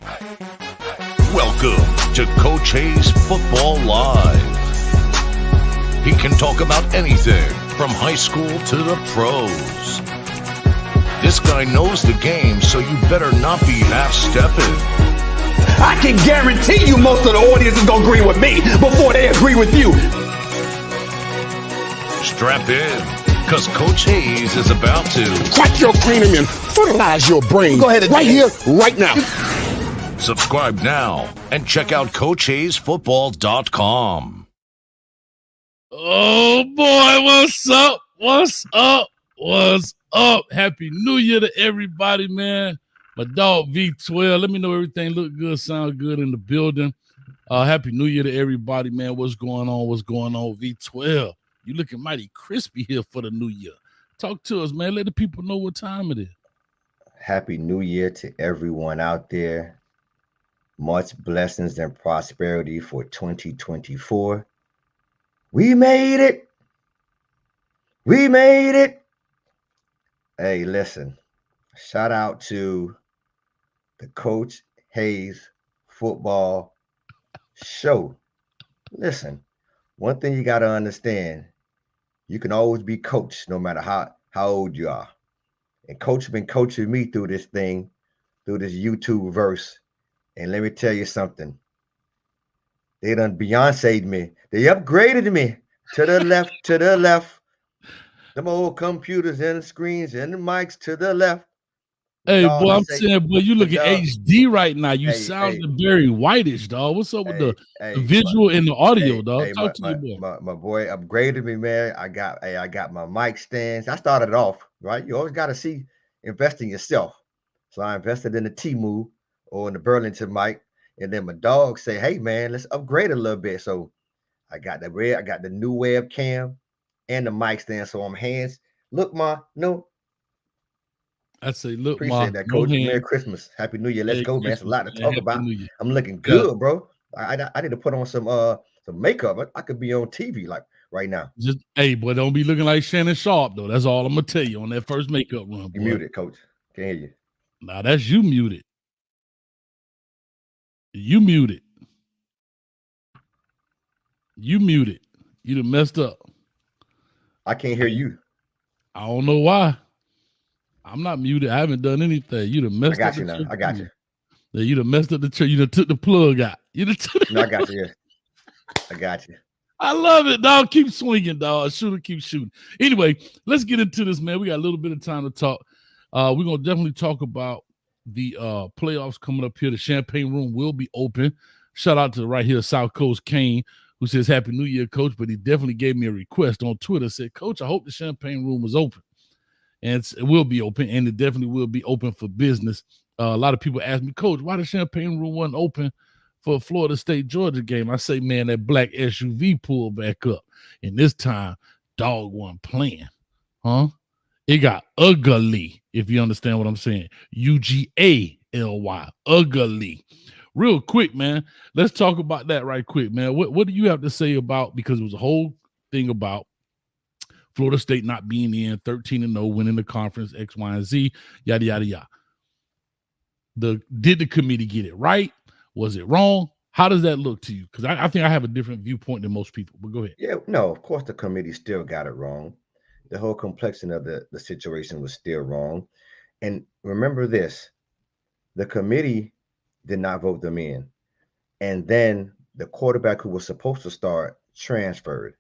Welcome to Coach Hayes Football Live. He can talk about anything from high school to the pros. This guy knows the game, so you better not be half-stepping. I can guarantee you most of the audience is going to agree with me before they agree with you. Strap in, because Coach Hayes is about to Crack your cranium and fertilize your brain. Go ahead and right here, right now. subscribe now and check out CoachHayesFootball.com. Oh boy, what's up? What's up? What's up? Happy New Year to everybody, man. My dog V12. Let me know everything look good, sound good in the building. Happy New Year to everybody, man. What's going on? What's going on, V12? You looking mighty crispy here for the new year. Talk to us, man. Let the people know what time it is. Happy New Year to everyone out there. Much blessings and prosperity for 2024. We made it. We made it. Hey, listen. Shout out to the Coach Hayes Football Show. Listen, one thing you got to understand, you can always be coached no matter how old you are. And Coach been coaching me through this thing, through this YouTube verse. And let me tell you something. They done Beyonce'd me. They upgraded me to the left, to the left. Them old computers and the screens and the mics to the left. Hey, Dog, boy, I I'm say- saying, boy, you looking dog. HD right now. You Hey, sounding very whitish, dog. What's up with the Hey, visual and the audio, hey, dog? hey, Talk to you, boy. my boy upgraded me, man. I got my mic stands. I started off, right? You always got to invest in yourself. So I invested in the T-Move or in the Burlington mic. And then my dog say, hey, man, let's upgrade a little bit. So I got the new webcam and the mic stand. So I'm hands. Look, I say, look, appreciate Ma, that, no Coach. hand. Merry Christmas. Happy New Year. Let's Merry go, man. It's a lot to Christmas, talk man. about. Happy New Year. I'm looking good, bro. I need to put on some makeup. I could be on TV like right now. Just hey, boy, don't be looking like Shannon Sharp, though. That's all I'm gonna tell you on that first makeup run. You boy. muted, Coach. Can't hear you. Nah, that's you muted. You muted. You muted. You done messed up. I can't hear you. I don't know why. I'm not muted. I haven't done anything. You done I messed got up. you now. I got you. Yeah, you done messed up the church. You done took the plug out. You done took No, I got you. I got you. I love it, dog. Keep swinging, dog. Shooter, keep shooting. Anyway, let's get into this, man. We got a little bit of time to talk. We're gonna definitely talk about the playoffs coming up here. The Champagne Room will be open. Shout out to right here, South Coast Kane, who says Happy New Year, Coach. But he definitely gave me a request on Twitter. Said, Coach, I hope the Champagne Room is open, and it will be open, and it definitely will be open for business. A lot of people ask me, Coach, why the Champagne Room wasn't open for a Florida State Georgia game? I say, man, that black SUV pulled back up, and this time, dog wasn't playing, huh? It got ugly, if you understand what I'm saying. UGALY, ugly. Real quick, man. Let's talk about that right quick, man. What do you have to say about, because it was a whole thing about Florida State not being in 13-0, winning the conference, X, Y, and Z, yada, yada, yada. Did the committee get it right? Was it wrong? How does that look to you? Because I think I have a different viewpoint than most people, but go ahead. Yeah, no, of course the committee still got it wrong. The whole complexion of the situation was still wrong. And remember this, the committee did not vote them in. And then the quarterback who was supposed to start transferred.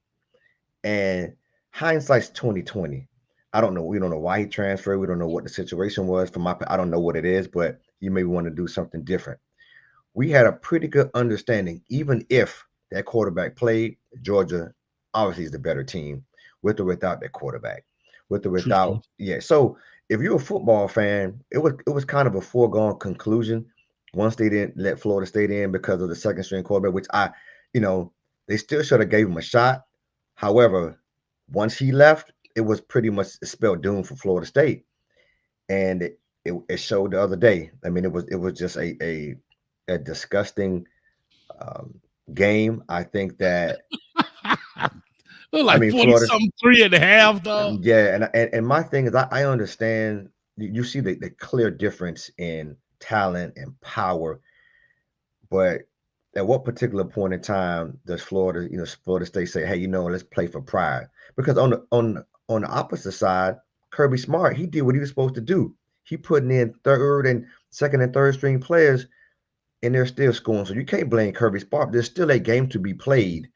And hindsight's 2020. I don't know. We don't know why he transferred. We don't know what the situation was. I don't know what it is, but you may want to do something different. We had a pretty good understanding, even if that quarterback played, Georgia obviously is the better team with or without that quarterback. With or without, yeah. So if you're a football fan, it was kind of a foregone conclusion once they didn't let Florida State in because of the second string quarterback, which they still should have gave him a shot. However, once he left, it was pretty much spelled doom for Florida State. And it showed the other day. I mean, it was just a disgusting game. I think that like 40-something, 3.5, though. Yeah, and my thing is, I understand. You see the clear difference in talent and power But at what particular point in time does Florida State say, hey, let's play for pride? Because on the opposite side, Kirby Smart, he did what he was supposed to do. He putting in second and third string players, and they're still scoring. So you can't blame Kirby Smart. There's still a game to be played,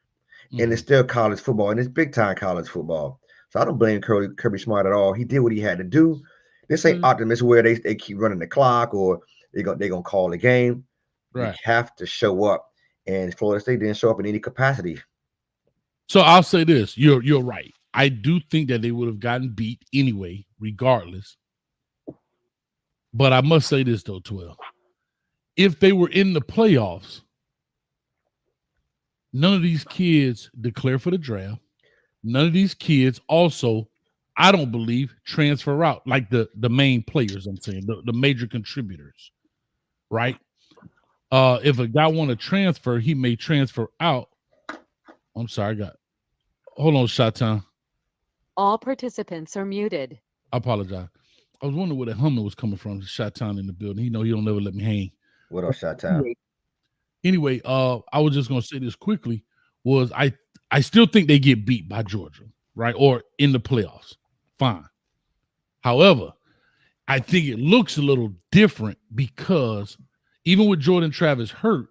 and it's still college football, and it's big time college football. So I don't blame Kirby Smart at all. He did what he had to do. This ain't Optimus where they keep running the clock or they're gonna call the game. Right. You have to show up, and Florida State didn't show up in any capacity. So I'll say this: you're right. I do think that they would have gotten beat anyway, regardless. But I must say this though, 12. If they were in the playoffs, none of these kids declare for the draft. None of these kids also, I don't believe, transfer out like the main players. I'm saying the major contributors, right? If a guy want to transfer, he may transfer out. I'm sorry, hold on, Shot-Town. All participants are muted. I apologize. I was wondering where the humming was coming from. Shot-Town in the building. He don't never let me hang. What up, Shot-Town? Anyway, I was just gonna say this quickly. Was I still think they get beat by Georgia, right? Or in the playoffs. Fine. However, I think it looks a little different because even with Jordan Travis hurt,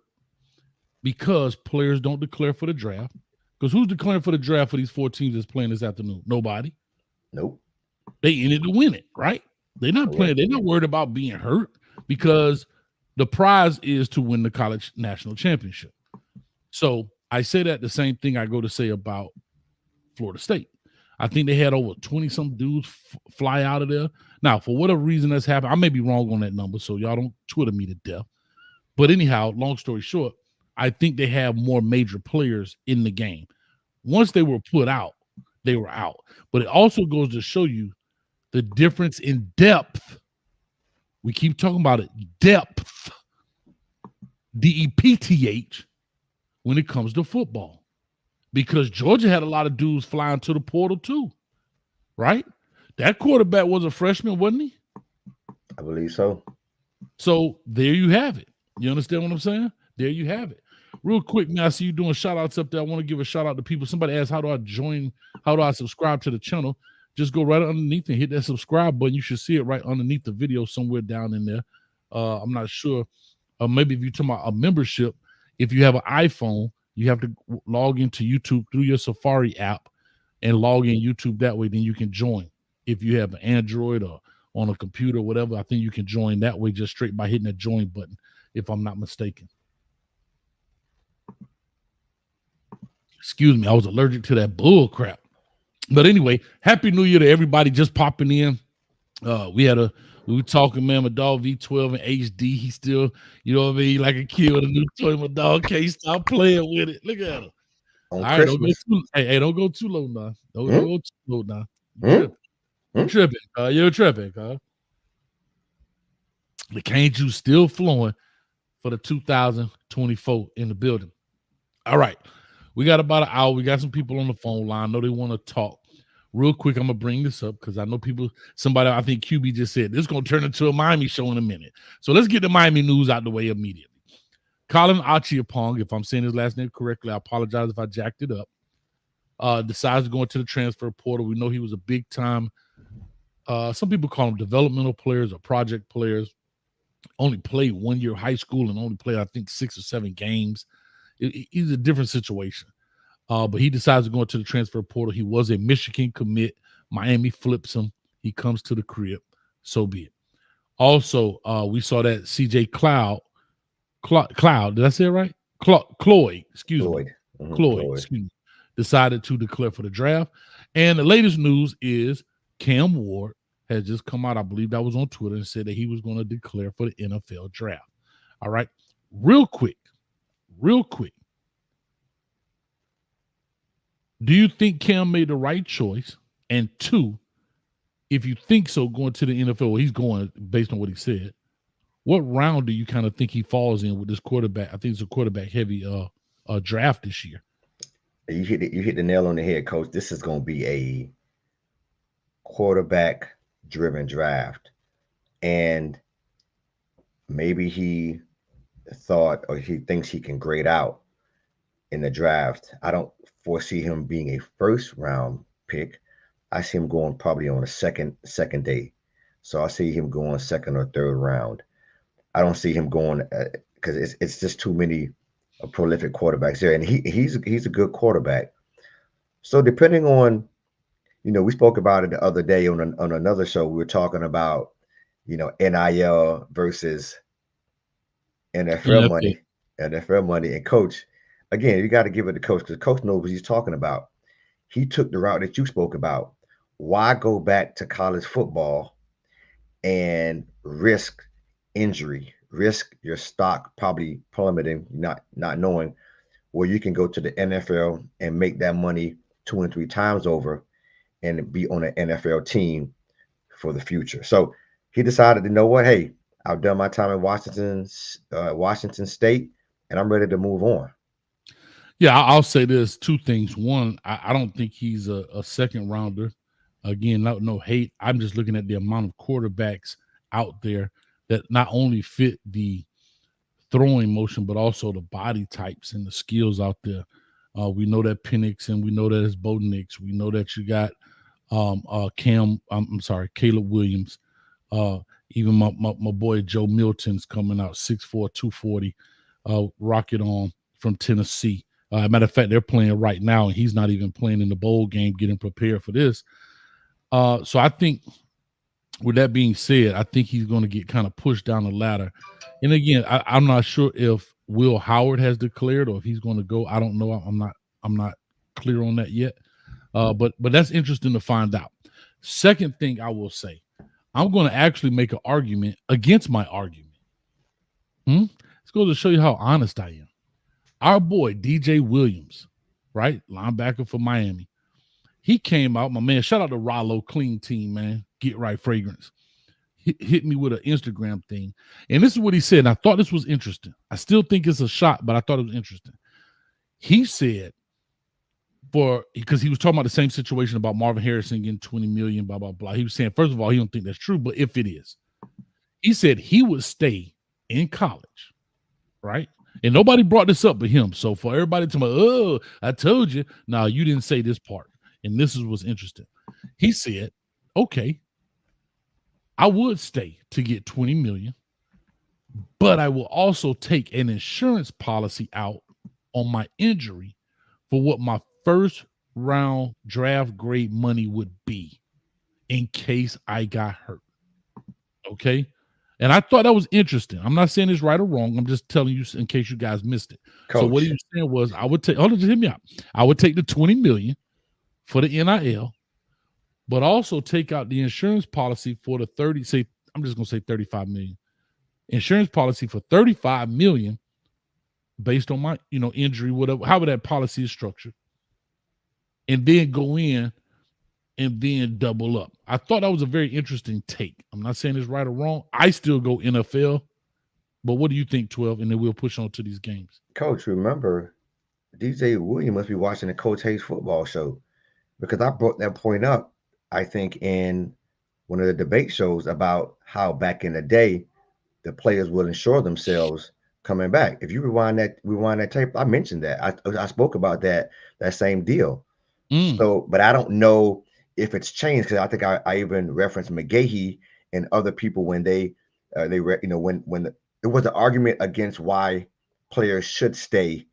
because players don't declare for the draft. Because who's declaring for the draft for these 4 teams that's playing this afternoon? Nobody. Nope. They in it to win it, right? They're not playing. They're not worried about being hurt because the prize is to win the college national championship. So I say that the same thing I go to say about Florida State. I think they had over 20-some dudes fly out of there. Now, for whatever reason that's happened, I may be wrong on that number, so y'all don't Twitter me to death. But anyhow, long story short, I think they have more major players in the game. Once they were put out, they were out. But it also goes to show you the difference in depth. We keep talking about it, depth, DEPTH, when it comes to football. Because Georgia had a lot of dudes flying to the portal too, right? That quarterback was a freshman, wasn't he? I believe so. So there you have it. You understand what I'm saying? There you have it. Real quick, man, I see you doing shout-outs up there. I want to give a shout-out to people. Somebody asked, how do I subscribe to the channel? Just go right underneath and hit that subscribe button. You should see it right underneath the video somewhere down in there. I'm not sure. Maybe if you're talking about a membership, if you have an iPhone, you have to log into YouTube through your Safari app and log in YouTube that way. Then you can join. If you have an Android or on a computer or whatever, I think you can join that way just straight by hitting that join button, if I'm not mistaken. Excuse me, I was allergic to that bull crap. But anyway, Happy New Year to everybody just popping in. We were talking, man, my dog V12 in HD. He still, you know what I mean, like a kid with a new toy. My dog can't stop playing with it. Look at him. All right, don't go too low now. Don't go too low now. You're tripping. You're tripping. The cane juice still flowing for the 2024 in the building. All right. We got about an hour. We got some people on the phone line. I know they want to talk. Real quick, I'm going to bring this up because I know somebody, I think QB just said, this is going to turn into a Miami show in a minute. So let's get the Miami news out the way immediately. Colin Achiapong, if I'm saying his last name correctly, I apologize if I jacked it up, decides to go into the transfer portal. We know he was a big time, some people call them developmental players or project players, only played 1 year of high school and only played, I think, 6 or 7 games. He's a different situation. But he decides to go into the transfer portal. He was a Michigan commit. Miami flips him. He comes to the crib. So be it. Also, we saw that CJ Cloud, did I say it right? Cloyd, excuse me. Mm-hmm. Cloyd, excuse me, decided to declare for the draft. And the latest news is Cam Ward has just come out, I believe that was on Twitter, and said that he was going to declare for the NFL draft. All right. Real quick. Do you think Cam made the right choice? And 2, if you think so, going to the NFL, well, he's going based on what he said. What round do you kind of think he falls in with this quarterback? I think it's a quarterback heavy draft this year. You hit the nail on the head, Coach. This is going to be a quarterback driven draft, and maybe he thought or he thinks he can grade out in the draft. I don't foresee him being a first round pick. I see him going probably on a second day. So I see him going second or third round. I don't see him going because it's just too many prolific quarterbacks there, and he's a good quarterback. So depending on, we spoke about it the other day on another show. We were talking about, NIL versus NFL NFL. money, and coach. Again, you got to give it to coach because coach knows what he's talking about. He took the route that you spoke about. Why go back to college football and risk injury, risk your stock probably plummeting, not knowing where you can go to the NFL and make that money 2 and 3 times over and be on an NFL team for the future. So he decided, you know what? Hey, I've done my time in Washington State, and I'm ready to move on. Yeah, I'll say this: two things. One, I don't think he's a second rounder. Again, no hate. I'm just looking at the amount of quarterbacks out there that not only fit the throwing motion, but also the body types and the skills out there. We know that Penix, and we know that it's Bo Nix. We know that you got Caleb Williams. Even my boy Joe Milton's coming out 6'4", 240, rocket on from Tennessee. Matter of fact, they're playing right now, and he's not even playing in the bowl game, getting prepared for this. So I think, with that being said, I think he's going to get kind of pushed down the ladder. And again, I'm not sure if Will Howard has declared or if he's going to go. I don't know. I'm not clear on that yet. But that's interesting to find out. Second thing I will say, I'm going to actually make an argument against my argument. It's going to show you how honest I am. Our boy DJ Williams, right, linebacker for Miami, he came out. My man, shout out to Rollo Clean Team, man. Get Right Fragrance. Hit me with an Instagram thing. And this is what he said. And I thought this was interesting. I still think it's a shot, but I thought it was interesting. He said, because he was talking about the same situation about Marvin Harrison getting $20 million, blah, blah, blah. He was saying, first of all, he don't think that's true, but if it is, he said he would stay in college, right? And nobody brought this up but him. So for everybody to me, oh, I told you. No, you didn't say this part. And this is what's interesting. He said, okay, I would stay to get $20 million, but I will also take an insurance policy out on my injury for what my first round draft grade money would be in case I got hurt. Okay. And I thought that was interesting. I'm not saying it's right or wrong. I'm just telling you in case you guys missed it. Coach. So what he was saying was, I would take, hold on, just hear me out. I would take the $20 million for the NIL, but also take out the insurance policy for the I'm just going to say 35 million. Insurance policy for 35 million based on my, injury, whatever, however that policy is structured. And then go in and then double up. I thought that was a very interesting take. I'm not saying it's right or wrong. I still go NFL. But what do you think, 12? And then we'll push on to these games. Coach, remember, DJ Williams must be watching the Coach Hayes football show, because I brought that point up, I think, in one of the debate shows about how back in the day, the players will insure themselves coming back. If you rewind that tape, I mentioned that. I spoke about that same deal. So, but I don't know if it's changed, because I think I even referenced McGahee and other people when when it was an argument against why players should stay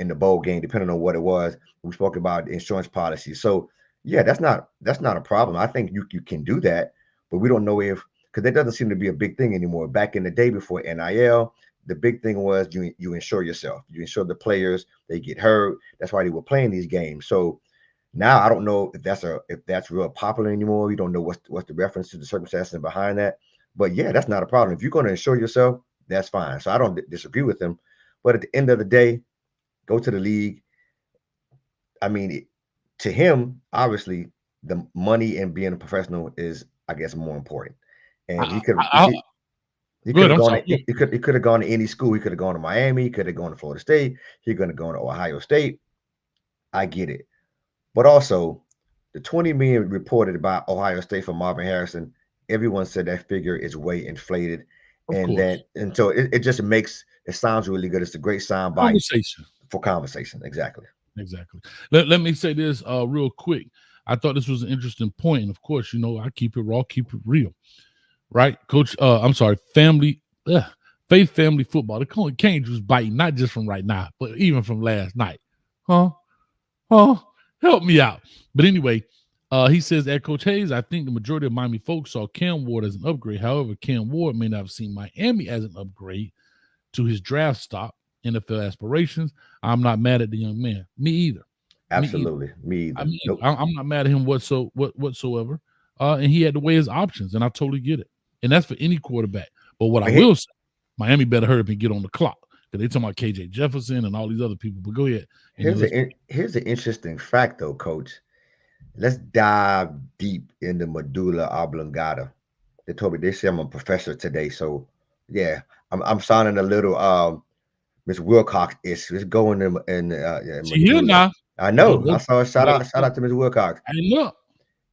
in the bowl game, depending on what it was. We spoke about insurance policy. So yeah, that's not a problem. I think you can do that, but we don't know because that doesn't seem to be a big thing anymore. Back in the day before NIL, the big thing was you insure yourself. You insure the players, they get hurt. That's why they were playing these games. So now I don't know if that's real popular anymore. We don't know what's the reference to the circumstances behind that. But yeah, that's not a problem. If you're going to insure yourself, that's fine. So I don't disagree with him. But at the end of the day, go to the league. I mean, to him, obviously, the money and being a professional is, I guess, more important. And he could have gone to any school. He could have gone to Miami. He could have gone to Florida State. He could have gone to Ohio State. I get it. But also, the $20 million reported about Ohio State for Marvin Harrison, everyone said that figure is way inflated. And so it just it sounds really good. It's a great sound bite Conversation. for conversation. Exactly. Let me say this real quick. I thought this was an interesting point, and of course, I keep it raw, keep it real, right, Coach? I'm sorry, faith family football. The Colin Canes was biting, not just from right now, but even from last night. Help me out. But anyway, he says at Coach Hayes, I think the majority of Miami folks saw Cam Ward as an upgrade. However, Cam Ward may not have seen Miami as an upgrade to his draft stock, NFL aspirations. I'm not mad at the young man. Me either. Absolutely. Me either. I mean, nope. I'm not mad at him whatsoever. And he had to weigh his options, and I totally get it. And that's for any quarterback. But what I will say, Miami better hurry up and get on the clock, because they're talking about KJ Jefferson and all these other people. But go ahead. Here's an interesting fact, though, Coach. Let's dive deep in the medulla oblongata. They told me, they say I'm a professor today. So, yeah, I'm sounding a little Miss Wilcox-ish. Let's go in here now. I know. I saw a shout out to Ms. Wilcox. I know.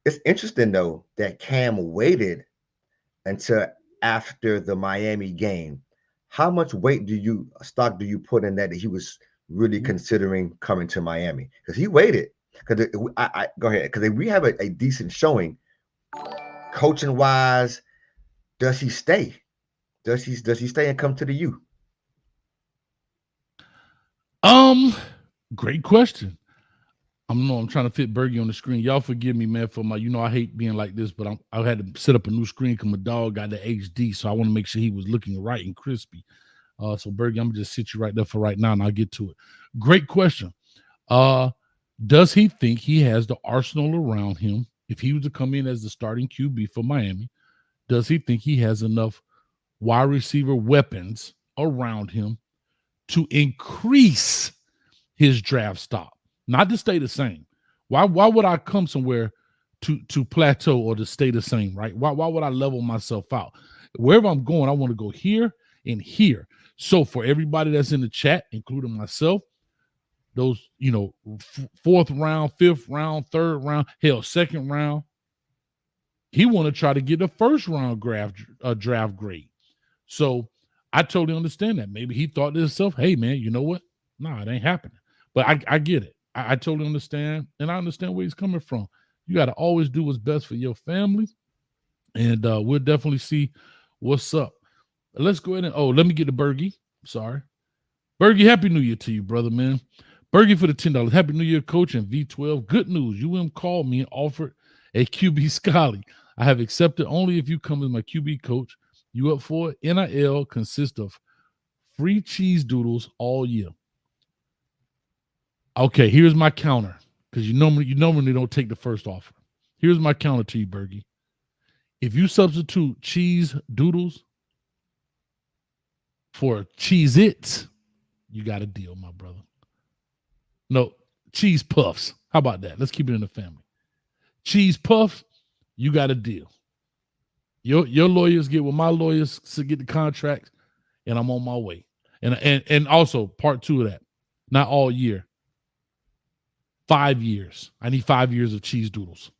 It's interesting though that Cam waited until after the Miami game. How much stock do you put in that he was really considering coming to Miami? Because he waited. Because I go ahead. Because we have a decent showing, coaching wise. Does he stay? Does he stay and come to the U? Great question. I'm trying to fit Bergie on the screen. Y'all forgive me, man, for my, I hate being like this, but I had to set up a new screen because my dog got the HD, so I want to make sure he was looking right and crispy. So Bergie, I'm gonna just sit you right there for right now, and I'll get to it. Great question. Does he think he has the arsenal around him? If he was to come in as the starting QB for Miami, does he think he has enough wide receiver weapons around him to increase his draft stock? Not to stay the same. Why would I come somewhere to plateau or to stay the same, right? Why would I level myself out? Wherever I'm going, I want to go here and here. So for everybody that's in the chat, including myself, those, fourth round, fifth round, third round, hell, second round, he want to try to get a first round draft grade. So I totally understand that. Maybe he thought to himself, hey, man, you know what? Nah, it ain't happening. But I get it. I totally understand, and I understand where he's coming from. You got to always do what's best for your family, and we'll definitely see what's up. Let's go ahead and, let me get to Bergie. Sorry. Bergie, Happy New Year to you, brother, man. Bergie for the $10. Happy New Year, coach, and V12. Good news. UM called me and offered a QB Scally. I have accepted only if you come as my QB coach. You up for it? NIL consists of free cheese doodles all year. Okay, here's my counter, because you normally don't take the first offer. Here's my counter to you, Bergie. If you substitute cheese doodles for Cheez-Its, you got a deal, my brother. No, cheese puffs. How about that? Let's keep it in the family. Cheese puffs, you got a deal. Your lawyers get with my lawyers to get the contracts, and I'm on my way. And also part 2 of that, not all year. 5 years. I need 5 years of cheese doodles.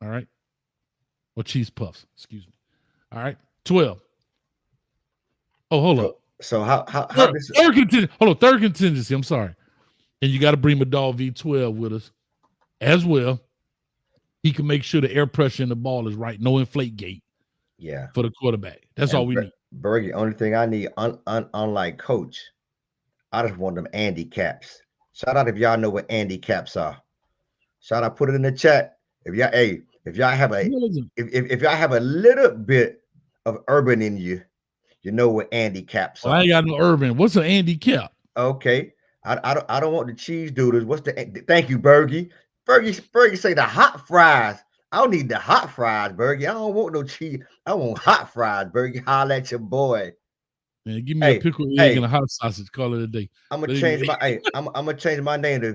All right. Or cheese puffs. Excuse me. All right. 12. Oh, hold up. So how third contingency. Hold on. Third contingency. I'm sorry. And you got to bring my dog V12 with us as well. He can make sure the air pressure in the ball is right. No inflate gate. Yeah. For the quarterback. That's all we need. Bergie, only thing I need, unlike coach, I just want them Andy caps. Shout out if y'all know what Andy caps are. Shout out, put it in the chat. If y'all have a little bit of urban in you, you know what Andy caps are. I ain't got no urban. What's an Andy cap? Okay. I don't want the cheese doodles. Thank you, Bergie. Bergie say the hot fries. I don't need the hot fries, Bergie. I don't want no cheese. I want hot fries, Bergie. Holla at your boy. Man, give me a pickle egg and a hot sausage. Call it a day. I'm gonna change my name to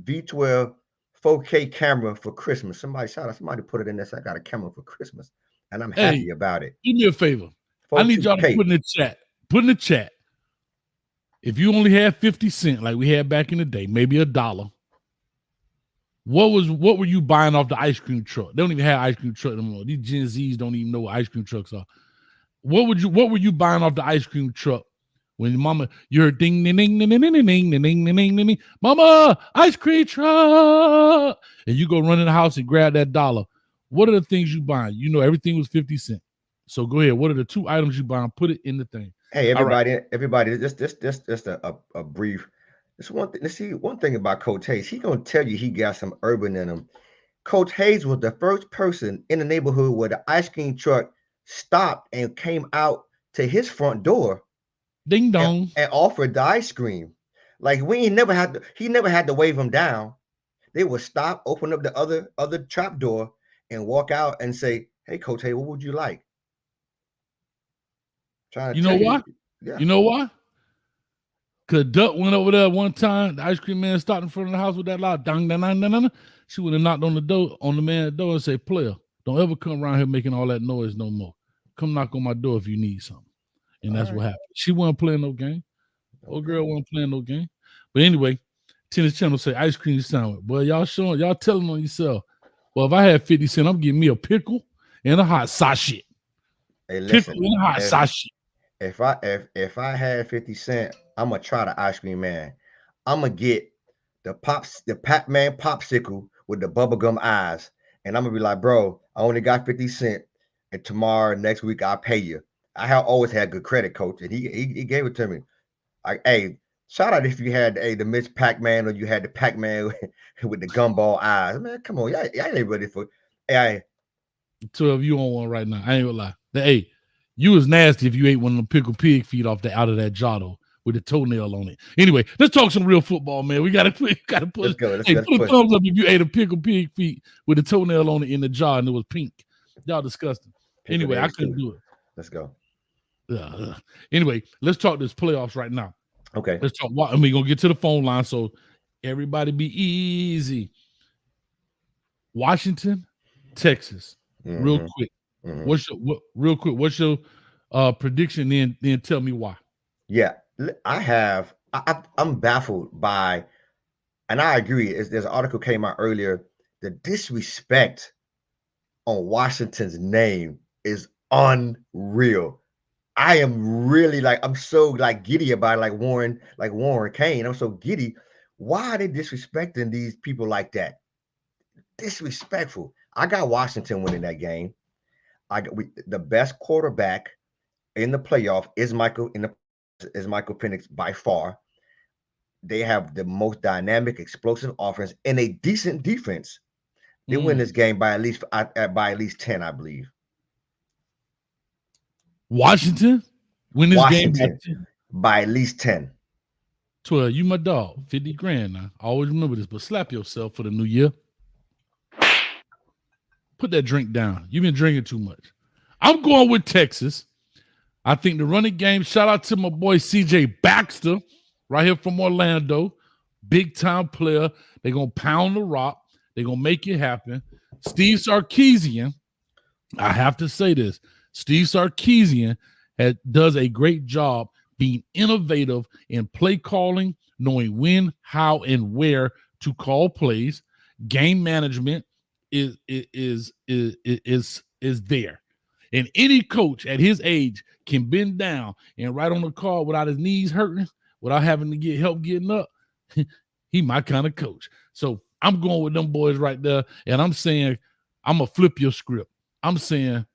V12 4K camera for Christmas. Somebody put it in there. So I got a camera for Christmas, and I'm happy about it. Do me a favor. I need y'all to put in the chat. Put in the chat. If you only had 50 cents like we had back in the day, maybe $1. What were you buying off the ice cream truck? They don't even have ice cream truck anymore. These Gen Zs don't even know what ice cream trucks are. What were you buying off the ice cream truck when your mama you're ding ding ding ding ding ding ding ding ding ding ding, mama ice cream truck, and you go run in the house and grab that $1? What are the things you buying? You know everything was 50 cents. So go ahead. What are the 2 items you buying? Put it in the thing. Hey, everybody, just a brief. This one thing. Let's see one thing about Coach Hayes. He gonna tell you he got some urban in him. Coach Hayes was the first person in the neighborhood where the ice cream truck stopped and came out to his front door. Ding dong. And offered the ice cream. Like he never had to wave him down. They would stop, open up the other trap door, and walk out and say, "Hey, Coach, hey, what would you like?" You know why? Yeah. You know why? Because Duck went over there one time. The ice cream man stopped in front of the house with that loud dang dang dang dang dang. She would have knocked on the man's door and say, "Player, don't ever come around here making all that noise no more. Come knock on my door if you need something." And that's what happened. She wasn't playing no game. Old girl wasn't playing no game. But anyway, Tennis Channel say ice cream sandwich. Boy, y'all telling on yourself. Well, if I had 50 cents, I'm getting me a pickle and a hot sauce shit. Hey, listen, pickle and a hot sauce shit. If I had 50 cents, I'm gonna try the ice cream man. I'm gonna get the Pac-Man popsicle with the bubblegum eyes, and I'm gonna be like, bro, I only got 50 cents, and tomorrow, next week, I'll pay you. I have always had good credit, Coach, and he gave it to me. Hey, shout out if you had the Miss Pac-Man or you had the Pac-Man with the gumball eyes. Man, come on, y'all ain't ready for. Hey, 12, you on one right now. I ain't gonna lie. Hey, you was nasty if you ate one of them pickled pig feet out of that jar though, with the toenail on it. Anyway, let's talk some real football, man. We gotta put. Let's go. Put a thumbs up if you ate a pickled pig feet with the toenail on it in the jar and it was pink. Y'all disgusting. Anyway, I couldn't do it. Let's go. Anyway, let's talk this playoffs right now. Okay. Let's talk. And we're gonna get to the phone line, so everybody be easy. Washington, Texas, real quick. Mm-hmm. What's your prediction? Then tell me why. Yeah, I'm baffled by, and I agree. There's an article came out earlier. The disrespect on Washington's name is unreal. I am really I'm so giddy about it, like Warren Kane. I'm so giddy. Why are they disrespecting these people like that? Disrespectful. I got Washington winning that game. The best quarterback in the playoff is Michael Penix by far. They have the most dynamic, explosive offense and a decent defense. They win this game by at least 10, I believe. Washington win this game by at least 10. 12, you my dog. 50 grand now. I always remember this, but slap yourself for the new year. Put that drink down. You've been drinking too much. I'm going with Texas. I think the running game, shout out to my boy CJ Baxter, right here from Orlando. Big time player. They're going to pound the rock. They're going to make it happen. Steve Sarkisian, I have to say this. Steve Sarkisian does a great job being innovative in play calling, knowing when, how, and where to call plays. Game management is there. And any coach at his age can bend down and write on the call without his knees hurting, without having to get help getting up. He my kind of coach. So I'm going with them boys right there. And I'm saying, I'm going to flip your script. I'm saying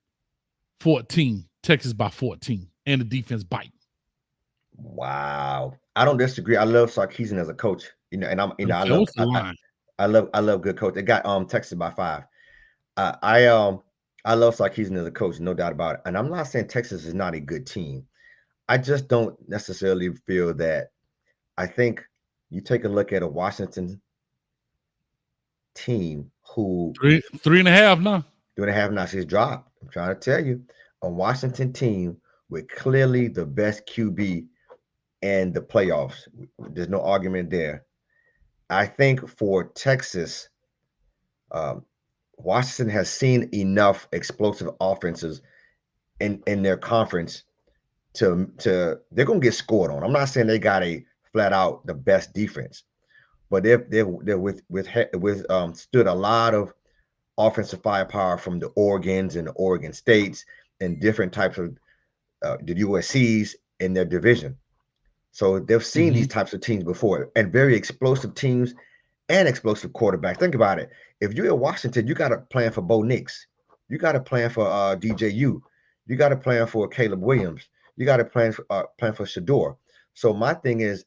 14, Texas by 14, and the defense bite. Wow. I don't disagree. I love Sarkisian as a coach. And I love good coach. They got Texas by 5. I love Sarkisian as a coach, no doubt about it. And I'm not saying Texas is not a good team. I just don't necessarily feel that. I think you take a look at a Washington team who 3.5 now. 3.5 now. She's dropped. I'm trying to tell you, a Washington team with clearly the best QB in the playoffs. There's no argument there. I think for Texas, Washington has seen enough explosive offenses in their conference to they're gonna get scored on. I'm not saying they got a flat out the best defense, but they're stood a lot of offensive firepower from the Oregons and the Oregon States and different types of the USC's in their division. So they've seen these types of teams before, and very explosive teams and explosive quarterbacks. Think about it. If you're in Washington, you got to plan for Bo Nix. You got to plan for DJU. You got to plan for Caleb Williams. You got to plan for Shador. So my thing is,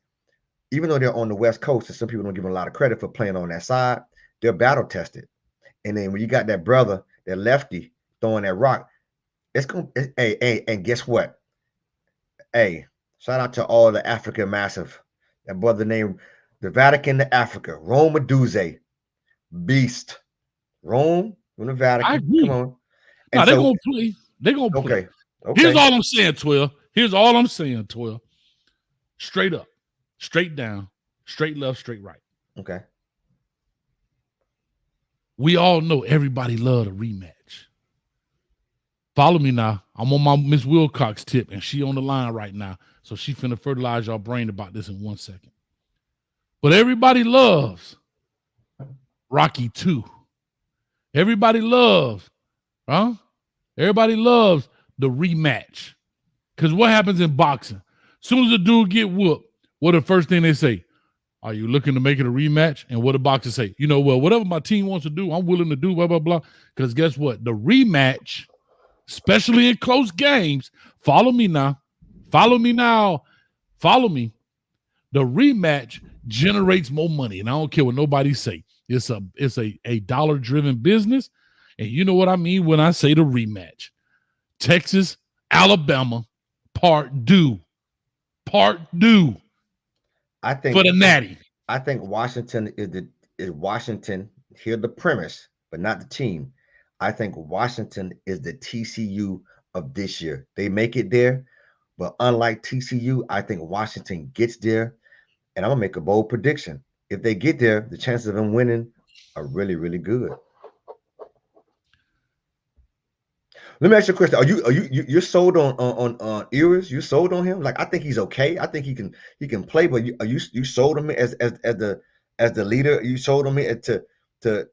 even though they're on the West Coast, and some people don't give them a lot of credit for playing on that side, they're battle tested. And then when you got that brother, that lefty throwing that rock, it's going. Hey, and guess what? Hey, shout out to all the African massive. That brother named the Vatican to Africa, Rome Aduze, beast. Rome from the Vatican. I agree. Come on. No, they're gonna play. They're gonna play. Okay. Here's all I'm saying, 12. Here's all I'm saying, 12. Straight up, straight down, straight left, straight right. Okay. We all know everybody love a rematch. Follow me now. I'm on my Miss Wilcox tip, and she on the line right now. So she finna fertilize y'all brain about this in 1 second. But everybody loves Rocky 2. Everybody loves, Everybody loves the rematch. Because what happens in boxing? As soon as a dude get whooped, what the first thing they say? Are you looking to make it a rematch? And what the boxers say? You know, well, whatever my team wants to do, I'm willing to do, blah, blah, blah. Because guess what? The rematch, especially in close games, follow me now. Follow me now. Follow me. The rematch generates more money. And I don't care what nobody say. It's a dollar-driven business. And you know what I mean when I say the rematch. Texas, Alabama, part due. I think for the Natty. I think Washington is Washington. Hear the premise, but not the team. I think Washington is the TCU of this year. They make it there, but unlike TCU, I think Washington gets there. And I'm gonna make a bold prediction. If they get there, the chances of them winning are really, really good. Let me ask you a question. Are you sold on Ewers? You sold on him? Like, I think he's okay. I think he can play, but you sold him as the leader. You sold him to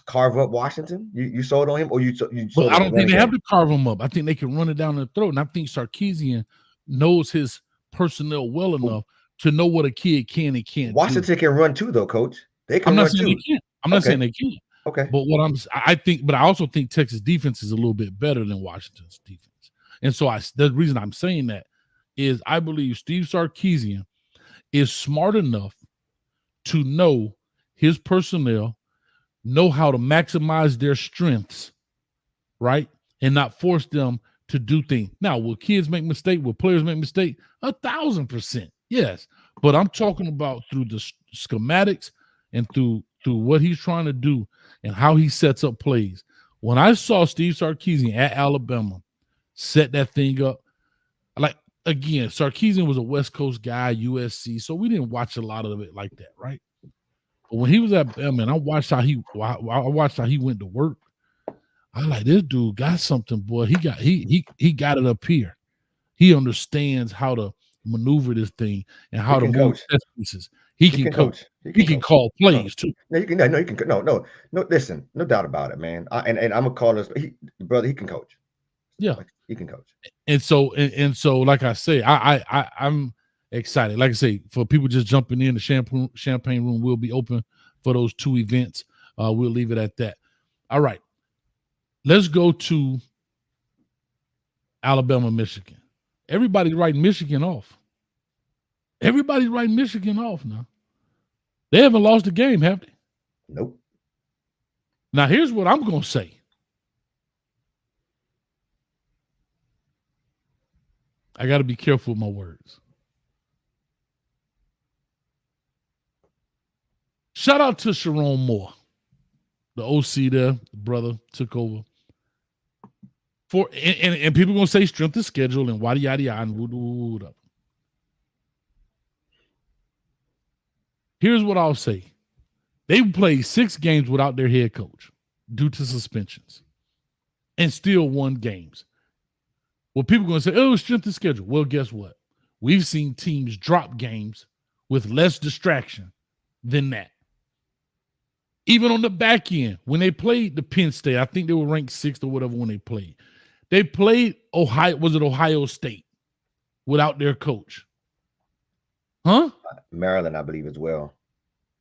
carve up Washington. You sold on him, or you sold Well, I don't think they game? have to carve him up. I think they can run it down their throat. And I think Sarkisian knows his personnel well enough to know what a kid can and can't Washington do. can run too, though, Coach. They can I'm not run saying too. they can't. I'm not saying they can't. Okay. But I also think Texas defense is a little bit better than Washington's defense. And so the reason I'm saying that is I believe Steve Sarkisian is smart enough to know his personnel, know how to maximize their strengths, right? And not force them to do things. Now, will kids make mistakes? Will players make mistakes? 1,000%. Yes. But I'm talking about through the schematics and through what he's trying to do and how he sets up plays. When I saw Steve Sarkisian at Alabama set that thing up, like, again, Sarkisian was a West Coast guy, USC, so we didn't watch a lot of it like that, right? But when he was at Bama, and I watched how he went to work, I like, this dude got something, boy. He got it up here. He understands how to maneuver this thing and how to move test pieces. He can coach. He can call plays too. No, you can. No, you can. No. Listen, no doubt about it, man. And I'm gonna call this brother. He can coach. Yeah, he can coach. And so, like I say, I'm excited. Like I say, for people just jumping in, the champagne room will be open for those two events. We'll leave it at that. All right, let's go to Alabama, Michigan. Everybody's writing Michigan off. Everybody's writing Michigan off now. They haven't lost a game, have they? Nope. Now, here's what I'm going to say. I got to be careful with my words. Shout out to Sharon Moore, the OC there, the brother took over. And people going to say strength of schedule and yada, yada, yada, and woo. Here's what I'll say. They played 6 games without their head coach due to suspensions and still won games. Well, people are going to say, oh, strength of schedule. Well, guess what? We've seen teams drop games with less distraction than that. Even on the back end, when they played the Penn State, I think they were ranked 6th or whatever when they played. They played Ohio. Was it Ohio State without their coach? Huh? Maryland, I believe, as well.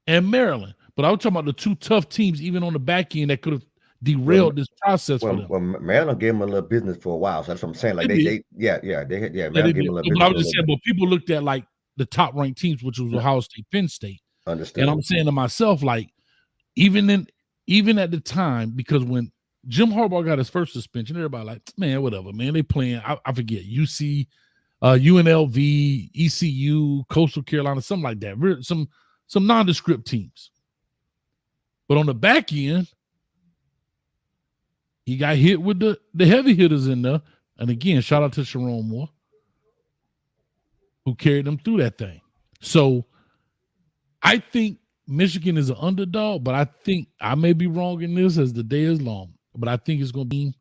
And Maryland. But I was talking about the two tough teams, even on the back end, that could have derailed this process for them. Well, Maryland gave them a little business for a while. So that's what I'm saying. Like Maryland gave them a little business. I was just saying, but people looked at like the top ranked teams, which was Ohio State, Penn State. Understand. And I'm saying to myself, like, even at the time, because when Jim Harbaugh got his first suspension, everybody like, man, whatever, man. They playing, I forget, UC, UNLV, ECU, Coastal Carolina, something like that. Some nondescript teams. But on the back end, he got hit with the heavy hitters in there. And again, shout out to Sharon Moore, who carried them through that thing. So I think Michigan is an underdog, but I think I may be wrong in this as the day is long. But I think it's going to be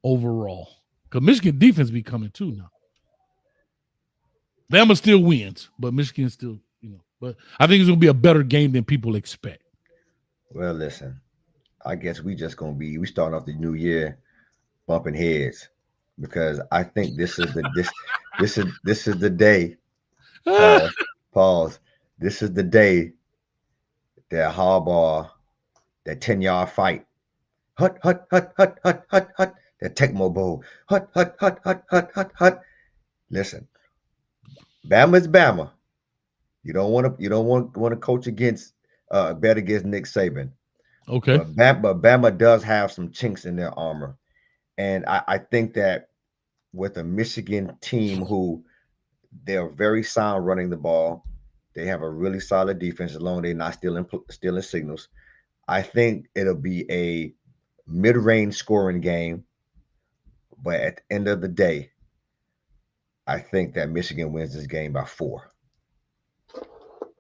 overall. Because Michigan defense be coming too now. Bama still wins, but Michigan still, But I think it's going to be a better game than people expect. Well, listen, I guess we starting off the new year bumping heads, because I think this is the day. Pause. This is the day that Harbaugh, that 10-yard fight, hut, that Tecmo Bowl, hut. Listen, Bama's Bama. You don't want to coach against bet against Nick Saban. Okay. But Bama does have some chinks in their armor. And I think that with a Michigan team who they're very sound running the ball, they have a really solid defense as long as they're not stealing signals. I think it'll be a mid-range scoring game. But at the end of the day, I think that Michigan wins this game by 4.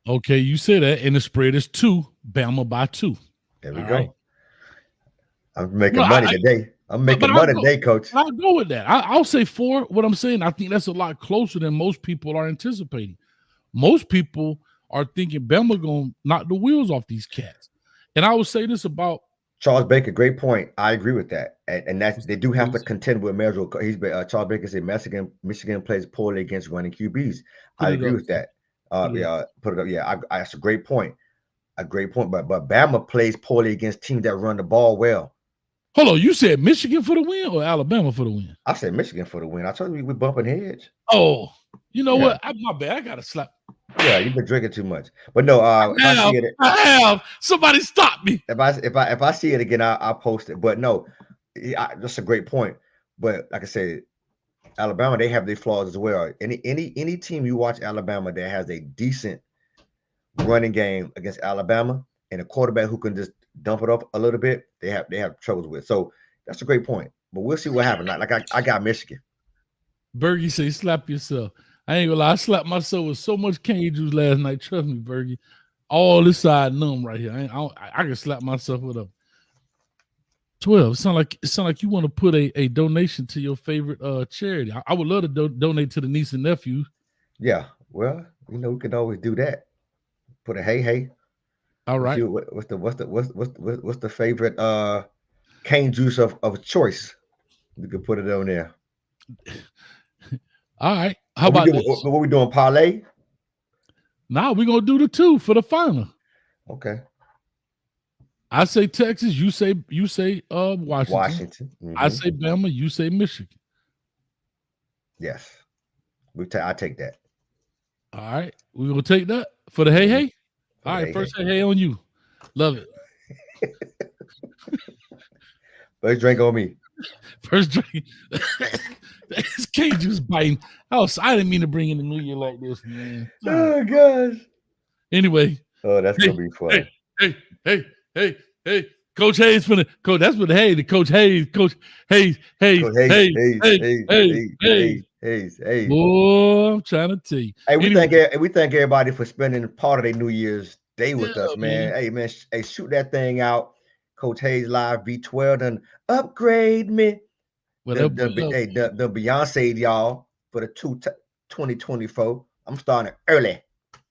Okay, you say that, and the spread is 2, Bama by 2. There we go. Right. I'm making money today. I'm making money today, Coach. I'll go with that. I'll say 4. What I'm saying, I think that's a lot closer than most people are anticipating. Most people are thinking Bama going to knock the wheels off these cats. And I would say this about Charles Baker. Great point. I agree with that. And that's, they do have to contend with measurable. Charles Baker said Michigan plays poorly against running QBs. I agree with that. Put it up. Yeah, that's a great point. A great point. But Bama plays poorly against teams that run the ball well. Hold on, you said Michigan for the win or Alabama for the win? I said Michigan for the win. I told you we're bumping heads. Oh, you know what? My bad. I got to slap. Yeah, you've been drinking too much. But no, I have. Somebody stop me. If I see it again, I'll post it. But no, that's a great point. But like I said, Alabama, they have their flaws as well. Any team you watch Alabama that has a decent running game against Alabama and a quarterback who can just dump it up a little bit, they have troubles with. So that's a great point. But we'll see what happens. Like I got Michigan. Bergie say slap yourself. I ain't gonna lie, I slapped myself with so much cane juice last night. Trust me, Bergie. All this side numb right here. I can slap myself with a 12. It sound like you want to put a donation to your favorite charity. I would love to donate to the niece and nephew. Yeah, well, we can always do that. Put a hey. All right. What's the favorite cane juice of choice? We could put it on there. All right. How about this? What we doing? Parlay? Nah, we're gonna do the 2 for the final. Okay. I say Texas, you say Washington. Mm-hmm. I say Bama, you say Michigan. Yes. I take that. All right. We're gonna take that for the hey. All right, first hey on you. Love it. First drink on me. First drink. This cane juice biting. I didn't mean to bring in the new year like this, man. Oh gosh. Anyway. Oh, that's gonna be fun. Hey. Coach Hayes Coach. That's what the Coach Hayes. Coach Hayes. Hey. Boy, I'm trying to tell you. Hey, we thank everybody for spending part of their New Year's Day with us, man. Hey, man, shoot that thing out. Coach Hayes Live V12 and upgrade me. The Beyonce, y'all, for the 2024. I'm starting early.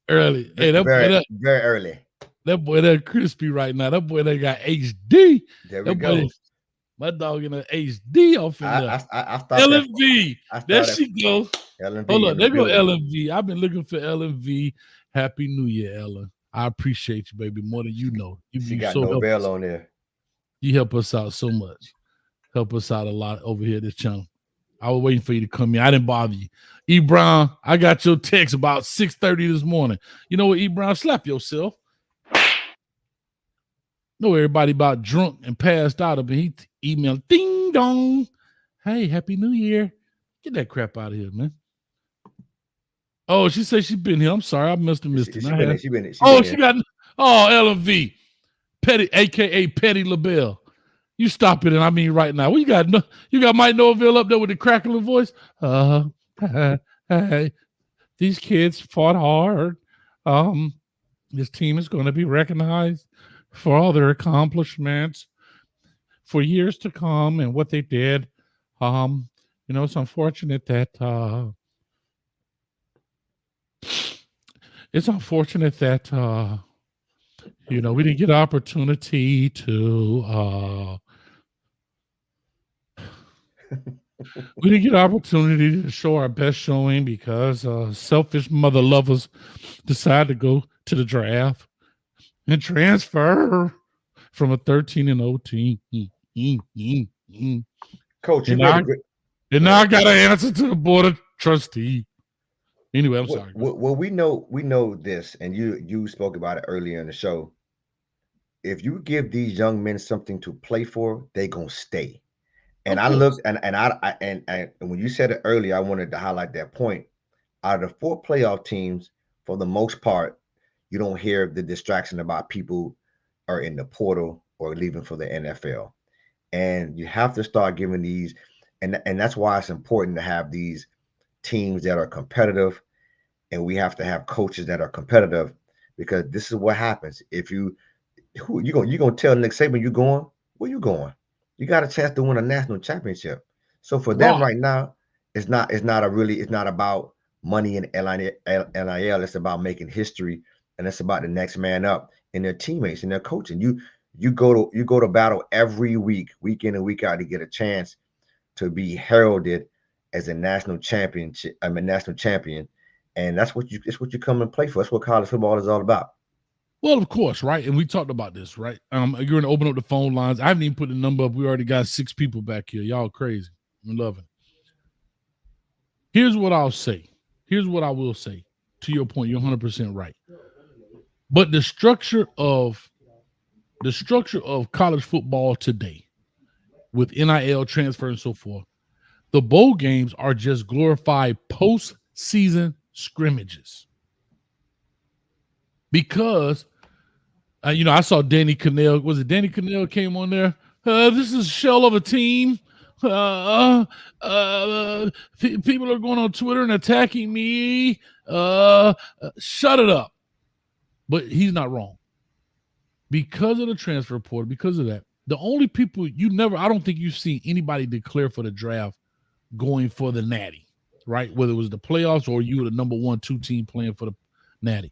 Hey, very early. That boy that crispy right now. That boy that got HD. There we go. My dog in the HD off in there. I stopped LMV. that. There she goes. LMV. Hold on. in There the go building. LMV. I've been looking for LMV. Happy New Year, Ellen. I appreciate you, baby, more than you know. She You got so help Nobel us. on there. You help us out so much. Help us out a lot over here at this channel. I was waiting for you to come in. I didn't bother you. E. Brown, I got your text about 6:30 this morning. You know what, E. Brown? Slap yourself. Know everybody about drunk and passed out of it. He emailed, ding dong. Hey, Happy New Year. Get that crap out of here, man. Oh, she said she's been here. I'm sorry. I must have missed it. She been She got LMV. Petty, aka Petty LaBelle. You stop it, and I mean right now. You got Mike Norville up there with the crackling voice. Hey, these kids fought hard. This team is going to be recognized for all their accomplishments for years to come and what they did. It's unfortunate that we didn't get an opportunity to show our best showing because selfish mother lovers decided to go to the draft and transfer from a 13-0 team. Coach, and now I got to answer to the board of trustee. Anyway, I'm sorry. Well, we know this, and you spoke about it earlier in the show. If you give these young men something to play for, they gonna stay. And I looked, and when you said it earlier, I wanted to highlight that point. Out of the 4 playoff teams, for the most part, you don't hear the distraction about people are in the portal or leaving for the NFL. And you have to start giving these, and that's why it's important to have these teams that are competitive, and we have to have coaches that are competitive, because this is what happens. If you gonna tell Nick Saban you going, where you going? You got a chance to win a national championship. So for them right now, it's not about money and NIL. It's about making history, and it's about the next man up and their teammates and their coaching. You go to battle every week, week in and week out, to get a chance to be heralded as a national champion. And that's what you come and play for. That's what college football is all about. Well, of course, right? And we talked about this, right? You're going to open up the phone lines. I haven't even put the number up. We already got 6 people back here. Y'all crazy. I'm loving it. Here's what I'll say. Here's what I will say. To your point, you're 100% right. But the structure of college football today, with NIL transfer and so forth, the bowl games are just glorified postseason scrimmages. Because, I saw Danny Cannell. Was it Danny Cannell came on there? This is a shell of a team. People are going on Twitter and attacking me. Shut it up. But he's not wrong. Because of the transfer portal, because of that, the only people I don't think you've seen anybody declare for the draft going for the natty, right? Whether it was the playoffs or you were the number 1-2 team playing for the natty.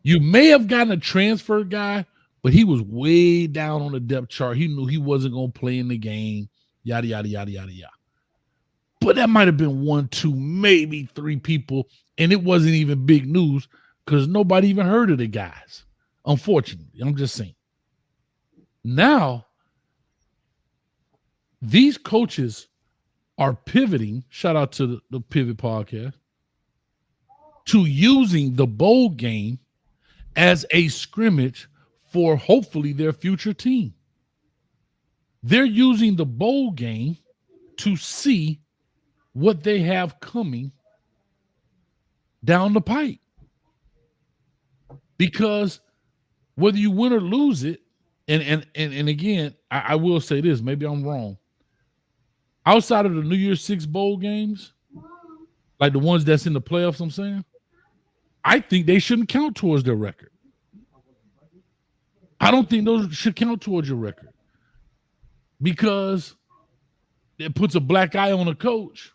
You may have gotten a transfer guy, but he was way down on the depth chart. He knew he wasn't going to play in the game, yada, yada, yada, yada, yada. But that might have been 1, 2, maybe 3 people, and it wasn't even big news because nobody even heard of the guys, unfortunately. I'm just saying. Now, these coaches are pivoting, shout out to the Pivot Podcast, to using the bowl game as a scrimmage for hopefully their future team. They're using the bowl game to see what they have coming down the pipe. Because whether you win or lose it, and again, I will say this, maybe I'm wrong. Outside of the New Year's 6 bowl games, like the ones that's in the playoffs, I'm saying, I think they shouldn't count towards their record. I don't think those should count towards your record because it puts a black eye on a coach.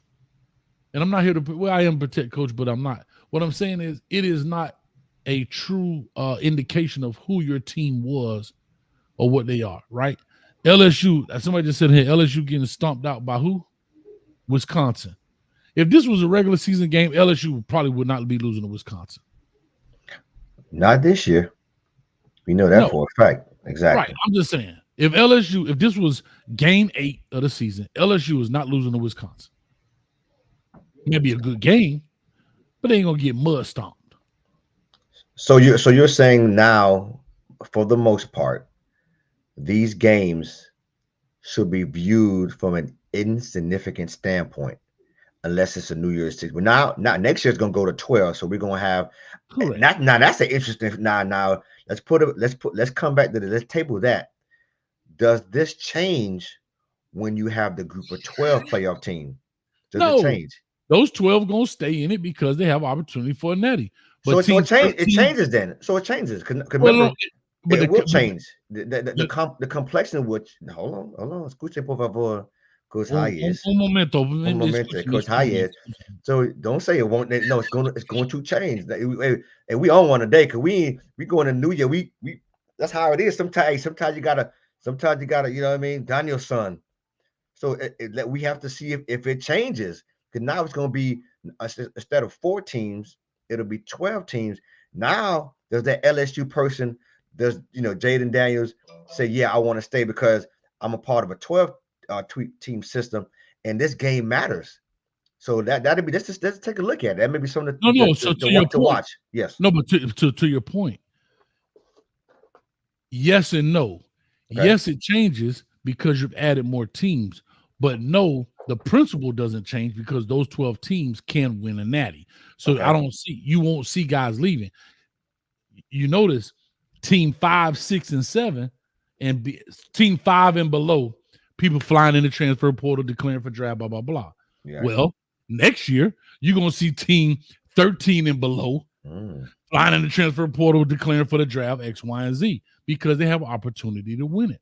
And I'm not here to, I am protect coach, but I'm not. What I'm saying is it is not a true indication of who your team was or what they are, right? LSU, somebody just said here, LSU getting stomped out by who? Wisconsin. If this was a regular season game, LSU probably would not be losing to Wisconsin. Not this year. We know that for a fact. Exactly. Right. I'm just saying, if this was game 8 of the season, LSU is not losing to Wisconsin. Maybe a good game, but they ain't gonna get mud stomped. So you're saying now, for the most part, these games should be viewed from an insignificant standpoint, unless it's a New Year's Six. But now next year's gonna go to 12, so we're gonna have. Now that's an interesting. Now let's come back to let's table that. Does this change when you have the group of 12 playoff team? Does it change? Those 12 gonna stay in it because they have opportunity for a natty. But so it changes then. So it changes. Remember, but it will change. The complexion would. Hold on. Escuche por favor, Coach Hayes. Un momento, Coach Hayes. So don't say it won't. No, it's going to change. And we on one today because we going to New Year. We that's how it is. Sometimes you gotta. You know what I mean? Daniel's son. So we have to see if it changes. Because now it's going to be, instead of 4 teams, it'll be 12 teams. Now there's that LSU person. There's, Jaden Daniels say, yeah, I want to stay because I'm a part of a 12 team system, and this game matters. So that'll be, let's take a look at it. That may be something to watch. Yes. No, but to your point, yes and no. Okay. Yes, it changes because you've added more teams, but no, the principle doesn't change because those 12 teams can win a natty. So okay. You won't see guys leaving. You notice team 5, 6, and 7, and team 5 and below, people flying in the transfer portal, declaring for draft, blah, blah, blah. Yeah. Well, next year, you're going to see team 13 and below flying in the transfer portal, declaring for the draft, X, Y, and Z, because they have an opportunity to win it.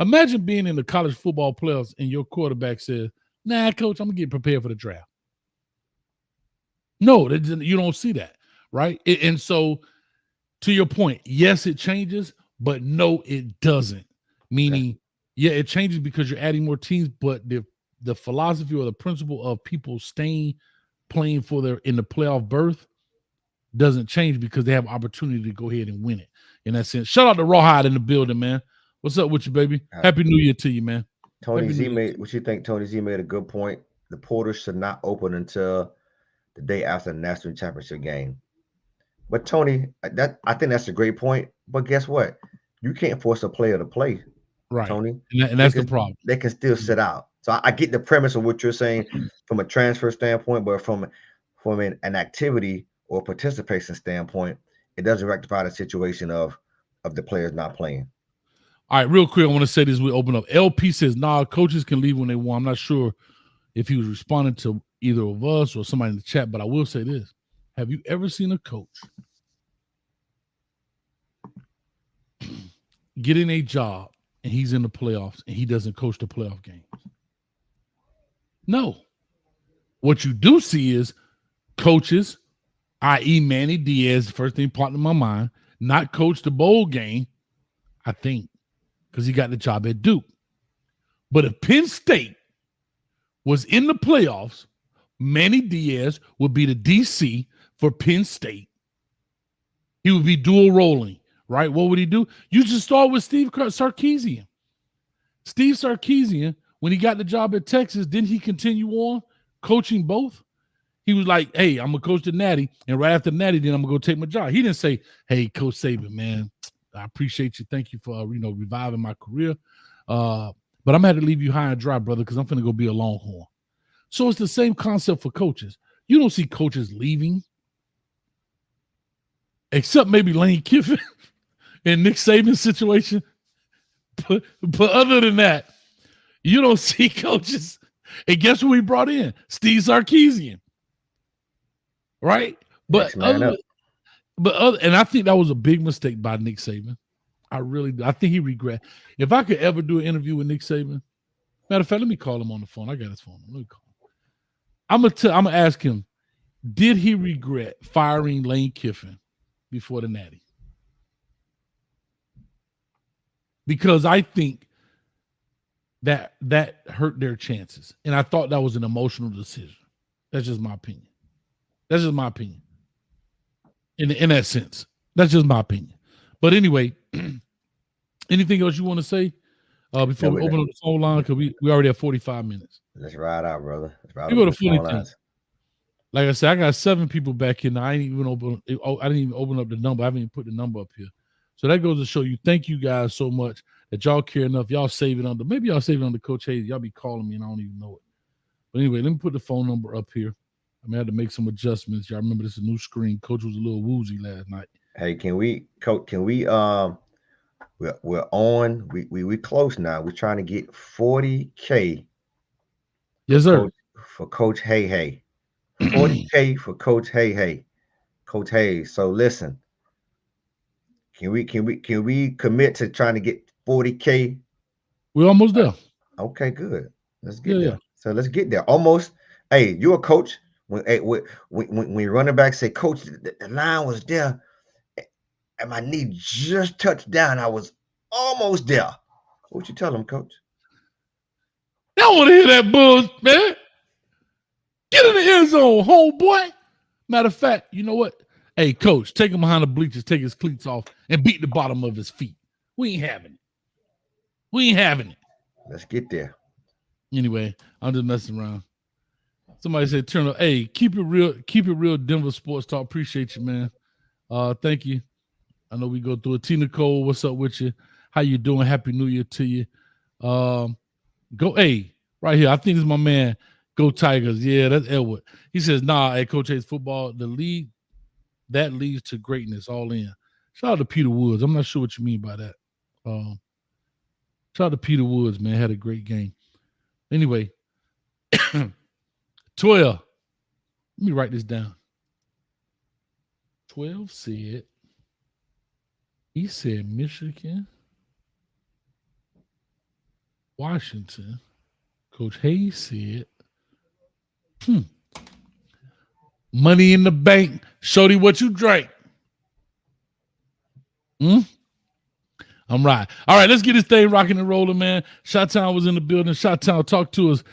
Imagine being in the college football playoffs and your quarterback says, nah, coach, I'm going to get prepared for the draft. No, you don't see that, right? And so, to your point, yes, it changes, but no, it doesn't. Meaning, yeah, it changes because you're adding more teams, but the philosophy or the principle of people staying, playing for in the playoff berth doesn't change because they have opportunity to go ahead and win it. In that sense, shout out to Rawhide in the building, man. What's up with you, baby? Happy New Year to you, man. Tony Z made what you think? Tony Z made a good point. The portal should not open until the day after the national championship game. But Tony, I think that's a great point. But guess what? You can't force a player to play, right, Tony. And that's the problem. They can still sit out. So I get the premise of what you're saying from a transfer standpoint, but from an activity or participation standpoint, it doesn't rectify the situation of the players not playing. All right, real quick, I want to say this. We open up. LP says, nah, coaches can leave when they want. I'm not sure if he was responding to either of us or somebody in the chat, but I will say this. Have you ever seen a coach get in a job and he's in the playoffs and he doesn't coach the playoff games? No. What you do see is coaches, i.e. Manny Diaz, first thing popped in my mind, not coach the bowl game, I think, because he got the job at Duke. But if Penn State was in the playoffs, Manny Diaz would be the DC for Penn State. He would be dual rolling, right? What would he do? You just start with Steve Sarkisian. Steve Sarkisian, when he got the job at Texas, didn't he continue on coaching both? He was like, hey, I'm going to coach the Natty, and right after Natty, then I'm going to go take my job. He didn't say, hey, Coach Saban, man, I appreciate you. Thank you for, reviving my career. But I'm going to have to leave you high and dry, brother, because I'm going to go be a Longhorn. So it's the same concept for coaches. You don't see coaches leaving, except maybe Lane Kiffin and Nick Saban's situation. But other than that, you don't see coaches. And guess who we brought in? Steve Sarkisian. Right? And I think that was a big mistake by Nick Saban. I think he regret. If I could ever do an interview with Nick Saban, matter of fact, let me call him on the phone. I got his phone. Let me call him. I'm gonna ask him, did he regret firing Lane Kiffin before the Natty? Because I think that hurt their chances. And I thought that was an emotional decision. That's just my opinion. In that sense. That's just my opinion. But anyway, anything else you want to say before we open up the phone line? Because we already have 45 minutes. Let's ride out, brother. Let's ride You go to the phone 40 lines. Like I said, I got 7 people back here. Now I didn't even open up the number. I haven't even put the number up here. So that goes to show you. Thank you guys so much that y'all care enough. Y'all save it under. Maybe y'all save it under Coach Hayes. Y'all be calling me and I don't even know it. But anyway, let me put the phone number up here. I may have to make some adjustments. Y'all remember this is a new screen. Coach was a little woozy last night. Hey, Coach? Can we? We're on. We close now. We're trying to get 40K. Yes, sir. For Coach Hey. 40K for Coach Hey. Coach Hayes. So listen. Can we commit to trying to get 40K? We're almost there. Okay, good. Let's get there. Yeah. So let's get there. Almost. Hey, you're a coach. When running back say, Coach, the line was there, and my knee just touched down. I was almost there. What you tell them, Coach? I don't want to hear that buzz, man. Get in the end zone, homeboy. Matter of fact, you know what? Hey, Coach, take him behind the bleachers, take his cleats off, and beat the bottom of his feet. We ain't having it. Let's get there. Anyway, I'm just messing around. Somebody said, "Turn up." Hey, keep it real. Denver Sports Talk. Appreciate you, man. Thank you. I know we go through it. Tina Cole, what's up with you? How you doing? Happy New Year to you. Right here. I think it's my man. Go Tigers. Yeah, that's Edward. He says, "Nah, hey, Coach Hayes, football, the league that leads to greatness. All in." Shout out to Peter Woods. I'm not sure what you mean by that. Shout out to Peter Woods, man. Had a great game. Anyway. 12. Let me write this down. 12 said, he said Michigan, Washington. Coach Hayes said, Money in the Bank. Shorty, what you drank? I'm right. All right, let's get this thing rocking and rolling, man. Shot-Town was in the building. Shot-Town, talk to us.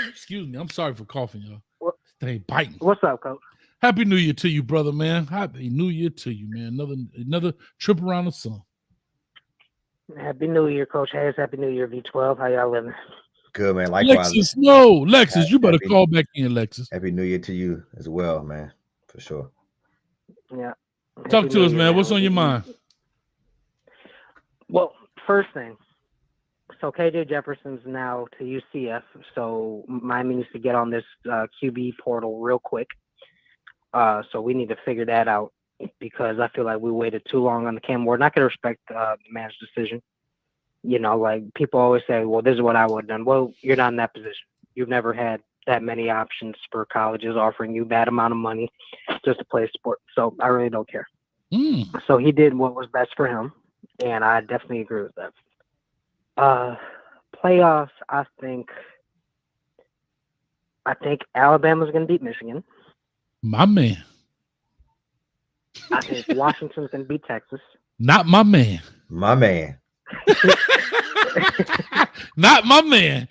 Excuse me. I'm sorry for coughing, y'all. Stay biting. What's up, Coach? Happy New Year to you, brother, man. Happy New Year to you, man. Another trip around the sun. Happy New Year, Coach Hayes. Happy New Year, V12. How y'all living? Good, man. Likewise. Lexus, you better call back in, Lexus. Happy New Year to you as well, man. For sure. Yeah. Talk to us, man. What's on your mind? Well, first thing. So KJ Jefferson's now to UCF, so Miami needs to get on this QB portal real quick. So we need to figure that out because I feel like we waited too long on the Cam Ward. Not going to respect the man's decision. You know, like people always say, well, this is what I would have done. Well, you're not in that position. You've never had that many options for colleges offering you that amount of money just to play sport. So I really don't care. So he did what was best for him, and I definitely agree with that. Playoffs, I think Alabama's going to beat Michigan. My man. I think Washington's going to beat Texas. Not my man. My man. Not my man.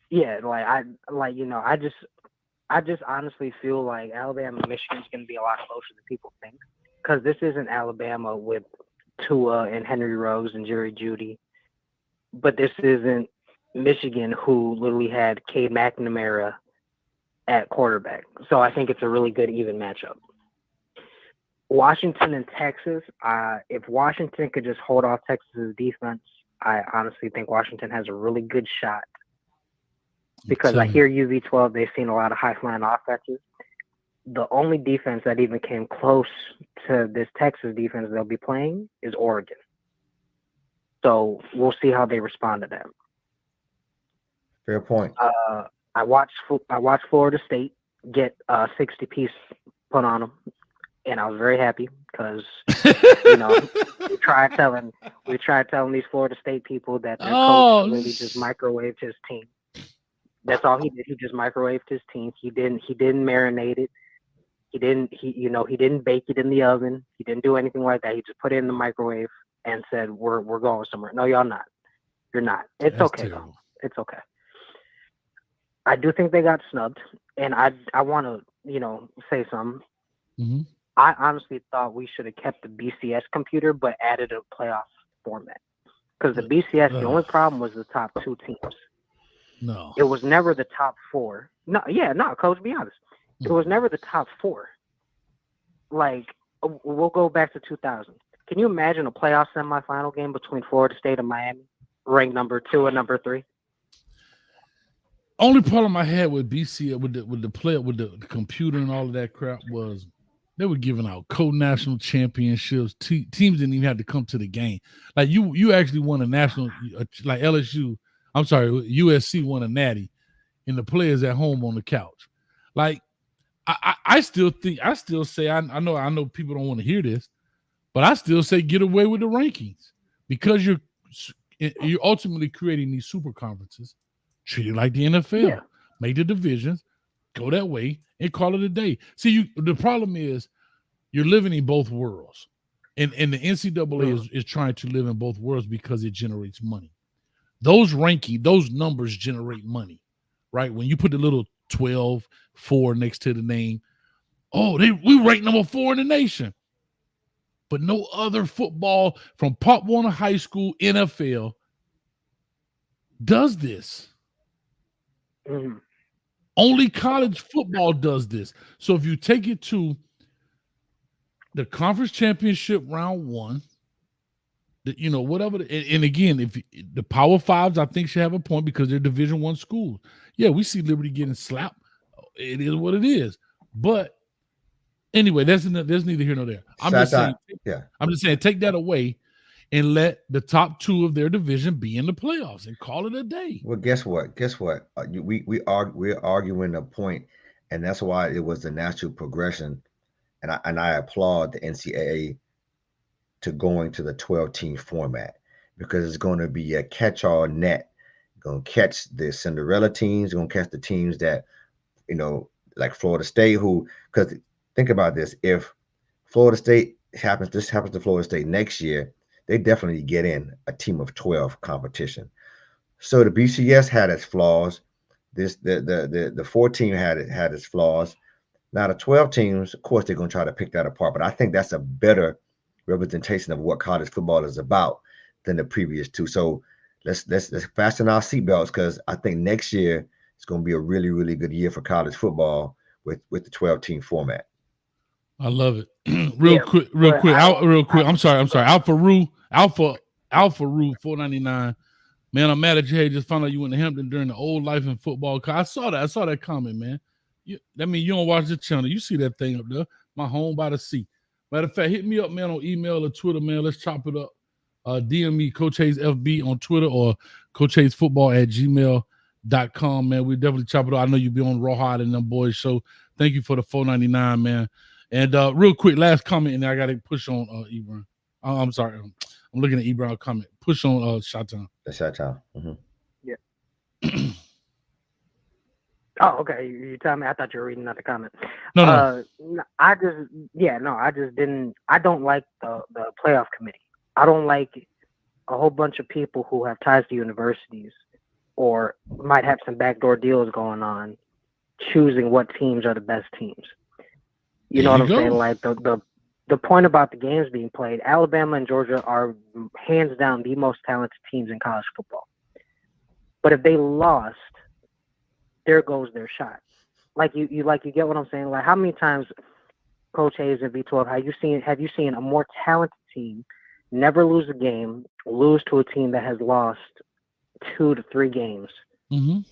Yeah, I just honestly feel like Alabama and Michigan's going to be a lot closer than people think. Because this isn't Alabama with Tua and Henry Rose and Jerry Jeudy. But this isn't Michigan, who literally had Cade McNamara at quarterback. So I think it's a really good even matchup. Washington and Texas, if Washington could just hold off Texas's defense, I honestly think Washington has a really good shot. Because I hear UV12, they've seen a lot of high-flying offenses. The only defense that even came close to this Texas defense they'll be playing is Oregon. So we'll see how they respond to that. Fair point. I watched Florida State get a 60-piece put on them, and I was very happy because we tried telling these Florida State people that their coach really just microwaved his team. That's all he did. He just microwaved his team. He didn't marinate it. He didn't bake it in the oven. He didn't do anything like that. He just put it in the microwave and said, "We're going somewhere." No, y'all not. You're not. It's That's okay terrible. though. It's okay. I do think they got snubbed, and I want to say something. Mm-hmm. I honestly thought we should have kept the BCS computer, but added a playoff format. Because the BCS, the only problem was the top 2 teams. No. It was never the top 4. No, Coach, be honest. It was never the top 4. Like, we'll go back to 2000. Can you imagine a playoff semifinal game between Florida State and Miami, ranked number 2 and number 3? Only problem I had with BCS with the computer and all of that crap was they were giving out co-national championships. Teams didn't even have to come to the game. Like you actually won a national, like USC won a natty, and the players at home on the couch. Like I still say I know people don't want to hear this, but I still say get away with the rankings because you're ultimately creating these super conferences. Treat it like the NFL. Yeah. Make the divisions, go that way, and call it a day. See, the problem is you're living in both worlds. And the NCAA is trying to live in both worlds because it generates money. Those numbers generate money, right? When you put the little 12-4 next to the name, we rank number 4 in the nation. But no other football from Pop Warner High School, NFL, does this. Mm-hmm. Only college football does this. So if you take it to the conference championship round 1, whatever. And again, if the Power Fives, I think should have a point because they're Division I schools. Yeah, we see Liberty getting slapped. It is what it is. But anyway, there's neither here nor there. I'm just saying, take that away and let the top 2 of their division be in the playoffs and call it a day. Well, guess what? We're arguing a point, and that's why it was the natural progression. And I applaud the NCAA to going to the 12-team format because it's going to be a catch-all net. Going to catch the Cinderella teams. Going to catch the teams that, like Florida State, because think about this: if Florida State happens to Florida State next year, they definitely get in a team of 12 competition. So the BCS had its flaws. The 4-team had its flaws. Now the 12 teams, of course, they're going to try to pick that apart. But I think that's a better representation of what college football is about than the previous 2. So let's fasten our seatbelts because I think next year it's going to be a really, really good year for college football with the 12-team format. I love it. Real quick. I'm sorry. Alpha Roo 499. Man, I'm mad at you. Hey, just found out you went to Hampton during the old life in football. I saw that comment, man. That means you don't watch the channel. You see that thing up there. My home by the sea. Matter of fact, hit me up, man, on email or Twitter, man. Let's chop it up. DM me, Coach Hayes FB on Twitter or CoachHayesFootball@gmail.com, man. We definitely chop it up. I know you be on Rawhide and them boys show. Thank you for the $4.99, man. And real quick, last comment, and then I got to push on Ebron. I'm sorry. I'm looking at Ebron comment. Push on Shot-Town. That's Shot-Town. Mm-hmm. Yeah. Oh, okay. You tell me. I thought you were reading another comment. No. I don't like the playoff committee. I don't like a whole bunch of people who have ties to universities or might have some backdoor deals going on choosing what teams are the best teams. You know what I'm saying? Like the point about the games being played, Alabama and Georgia are hands down the most talented teams in college football. But if they lost, there goes their shot. Like you get what I'm saying? Like how many times, Coach Hayes and V12, have you seen a more talented team never lose a game, lose to a team that has lost 2 to 3 games, even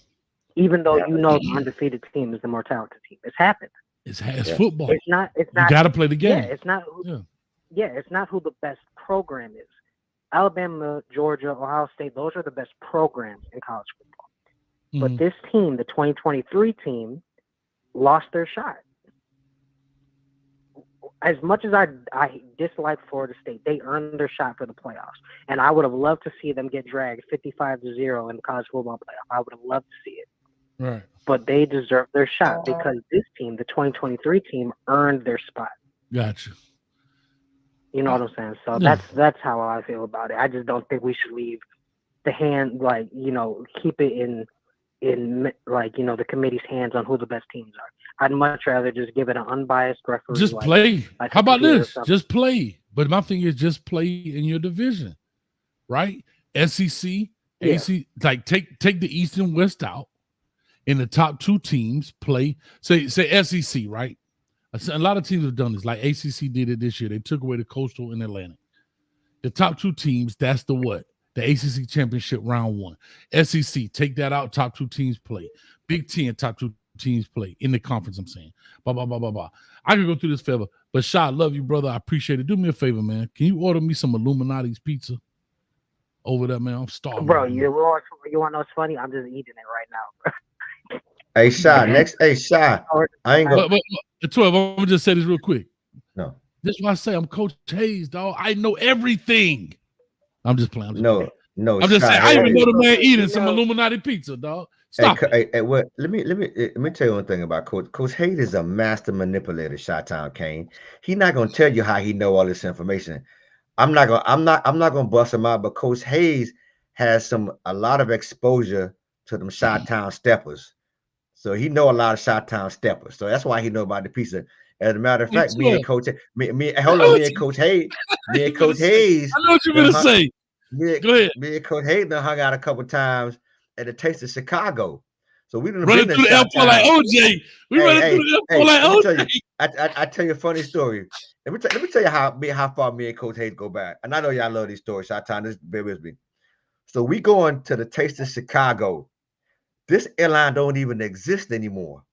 though the undefeated team is the more talented team? It's happened. It's football. It's not. You got to play the game. Yeah, it's not. It's not who the best program is. Alabama, Georgia, Ohio State, those are the best programs in college football. But this team, the 2023 team, lost their shot. As much as I dislike Florida State, they earned their shot for the playoffs. And I would have loved to see them get dragged 55-0 in the college football playoff. I would have loved to see it. Right. but they deserve their shot because this team, the 2023 team, earned their spot. Gotcha. You know what I'm saying? So Yeah. that's how I feel about it. I just don't think we should leave the hand, like, keep it in like, the committee's hands on who the best teams are. I'd much rather just give it an unbiased referee. Just play. Like How about computer or this? something. Just play. But my thing is just play in your division, right? SEC, Yeah. AC, like take the East and West out. In the top two teams play, say SEC, right? A lot of teams have done this. Like ACC did it this year. They took away the Coastal and Atlantic. The top two teams, that's the what? The ACC championship round 1. SEC, take that out. Top two teams play. Big Ten, top two teams play in the conference. I'm saying, blah blah blah blah blah. I can go through this forever, but Sha, I love you, brother. I appreciate it. Do me a favor, man. Can you order me some Illuminati's pizza over there, man? I'm starving. Bro, right you want to know what's funny? I'm just eating it right now. Hey, Shy, I ain't gonna. But 12, I'm gonna just say this real quick. No. This is why I say I'm Coach Hayes, dog. I know everything. I'm just playing. No, I'm just saying. I even know the man eating some No. Illuminati pizza, dog. Stop. Hey, what? Let me tell you one thing about Coach Hayes is a master manipulator. Chi-Town Kane. He's not gonna tell you how he know all this information. I'm not gonna bust him out, but Coach Hayes has a lot of exposure to them Chi-Town steppers. So he know a lot of Chi-Town steppers. So that's why he know about the pizza. As a matter of fact, me and Coach Hayes, me and Coach Hayes, I know what you're gonna say. Go ahead. Me and Coach Hayes done hung out a couple times at the Taste of Chicago. So we done Running through the airport like OJ. We running through the airport like OJ. I tell you a funny story. Let me tell you how far me and Coach Hayes go back. And I know y'all love these stories. Chi-Town, just bear with me. So we going to the Taste of Chicago. This airline don't even exist anymore.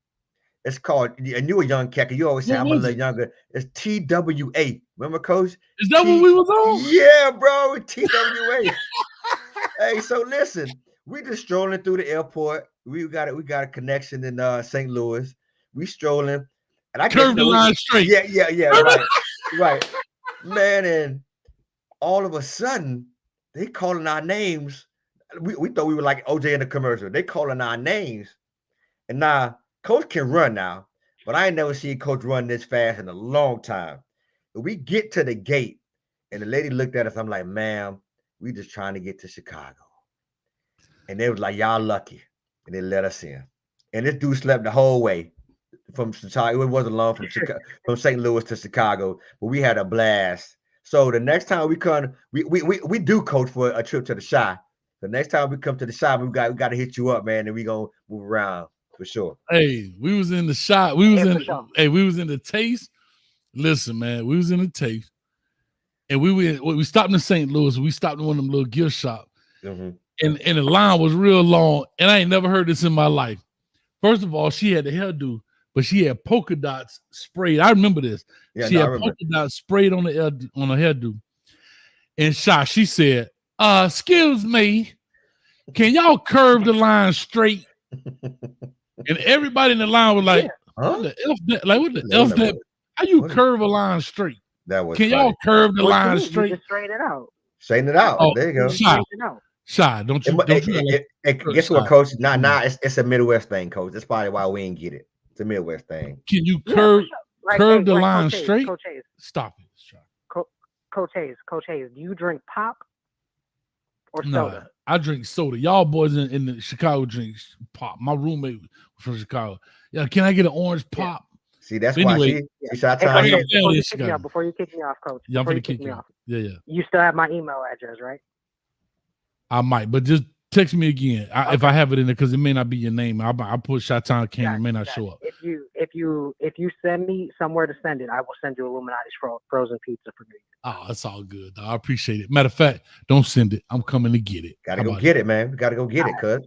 It's called, and you a young cat, you always say I'm a little younger. It's TWA. Remember, Coach? Is that what we was on? Yeah, bro, TWA. Hey, so listen, we just strolling through the airport. We got a connection in St. Louis. We strolling, and I curved the line straight. Yeah, right. Man, and all of a sudden, they calling our names. We thought we were like OJ in the commercial. They calling our names. And now Coach can run now, but I ain't never seen Coach run this fast in a long time. But we get to the gate, and the lady looked at us. I'm like, ma'am, we just trying to get to Chicago. And they was like, y'all lucky. And they let us in. And this dude slept the whole way from Chicago. It wasn't long from St. Louis to Chicago, but we had a blast. So the next time we come, we do coach for a trip to the Chi. The next time we come to the Chi, we got to hit you up, man, and we gonna move around for sure. Hey, we was in the shot. We was in the Taste. Listen, man, we was in the Taste, and we stopped in St. Louis. We stopped in one of them little gift shops, and the line was real long. And I ain't never heard this in my life. First of all, she had the hairdo, but she had polka dots sprayed. I remember this. She had polka dots sprayed on the hairdo. And she said, excuse me, can y'all curve the line straight? And everybody in the line was like, what the F that? Like, what the F that? How you curve a line straight? That was Can y'all curve the line straight? Just straighten it out. Straighten it out. Oh, there you go. Shy, don't you? Guess what, Coach? Nah, it's a Midwest thing, Coach. That's probably why we ain't get it. It's a Midwest thing. Can you curve the line straight? Coach Hayes. Stop it, Shy. Coach Hayes, do you drink pop or soda? I drink soda. Y'all boys in the Chicago drink pop. My roommate from Chicago. Yeah, can I get an orange pop? See, that's why before you kick me off, Coach. Yeah, I'm gonna kick me off. Yeah. You still have my email address, right? I might, but just text me again if I have it in there, because it may not be your name. I put Chi-Town Kane. It may not show up. If you send me somewhere to send it, I will send you Illuminati's frozen pizza for me. Oh, that's all good. I appreciate it. Matter of fact, don't send it. I'm coming to get it. Gotta go get it, man. We gotta go get it, cuz.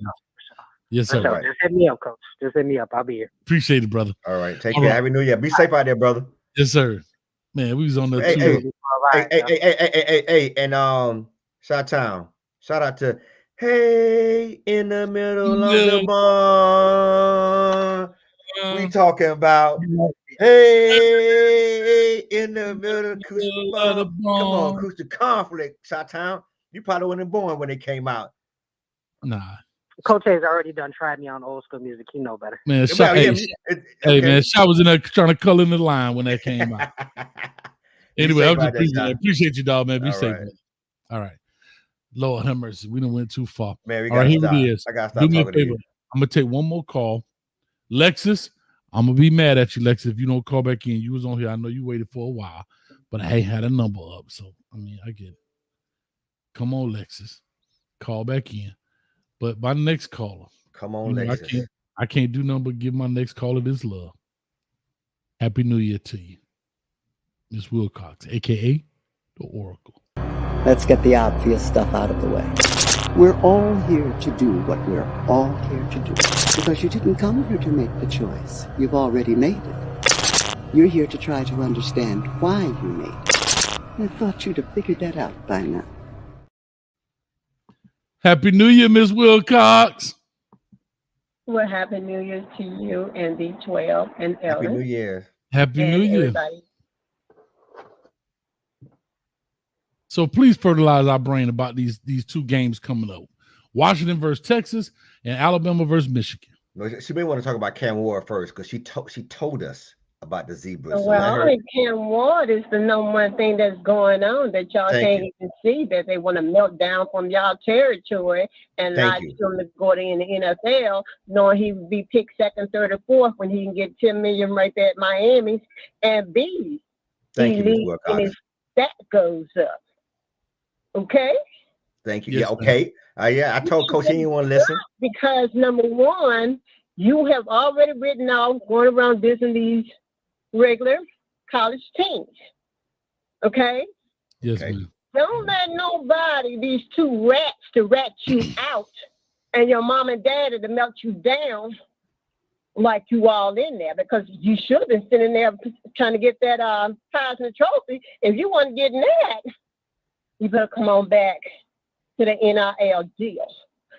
Yes, sir. Right. Just hit me up, Coach. Just hit me up. I'll be here. Appreciate it, brother. All right. Take care. Happy New Year. Be safe out there, brother. Yes, sir. Man, we was on the Hey, and Chi-Town. Shout out to Hey in the middle of the barn. We talking about Hey in the middle of the barn. Come on, Acoustic Conflict, Chi-Town. You probably wasn't born when they came out. Nah. Coach has already done tried me on old school music. He know better. Man, Well, yeah, hey, okay. man, Shaw was in there trying to color in the line when that came out. Anyway, I'm just appreciate you, dog, man. Be safe, man. All right. Lord have mercy. We done went too far. Man, we all right, here stop. it is. I gotta Do stop me a talking to favor. you. I'm gonna take one more call. Lexus, I'm gonna be mad at you, Lexus, if you don't call back in. You was on here. I know you waited for a while, but I ain't had a number up. So I mean, I get it. Come on, Lexus. Call back in. But my next caller. Come on, Lexus. I can't do nothing but give my next caller this love. Happy New Year to you. Miss Wilcox, aka the Oracle. Let's get the obvious stuff out of the way. We're all here to do what we're all here to do. Because you didn't come here to make the choice. You've already made it. You're here to try to understand why you made it. I thought you'd have figured that out by now. Happy New Year, Miss Wilcox. Well, Happy New Year to you and D12 and Ellen. Happy New Year. Happy New Year. Everybody. So please fertilize our brain about these two games coming up. Washington versus Texas and Alabama versus Michigan. She may want to talk about Cam Ward first because she told us about the zebras. So well, only Cam Ward is the number one thing that's going on that y'all can't even see, that they want to melt down from y'all territory and not him to go in the NFL, knowing he would be picked second, third, or fourth when he can get $10 million right there at Miami. And B, his stat goes up. Okay? Thank you. Yes, yeah, okay. I told Coach he didn't want to listen. Because number one, you have already written off going around visiting these regular college teams. Okay? Yes, ma'am. Don't let nobody, these two rats, to rat you out and your mom and daddy to melt you down like you all in there, because you should have been sitting there trying to get that Heisman Trophy. If you weren't getting that, you better come on back to the NIL deal,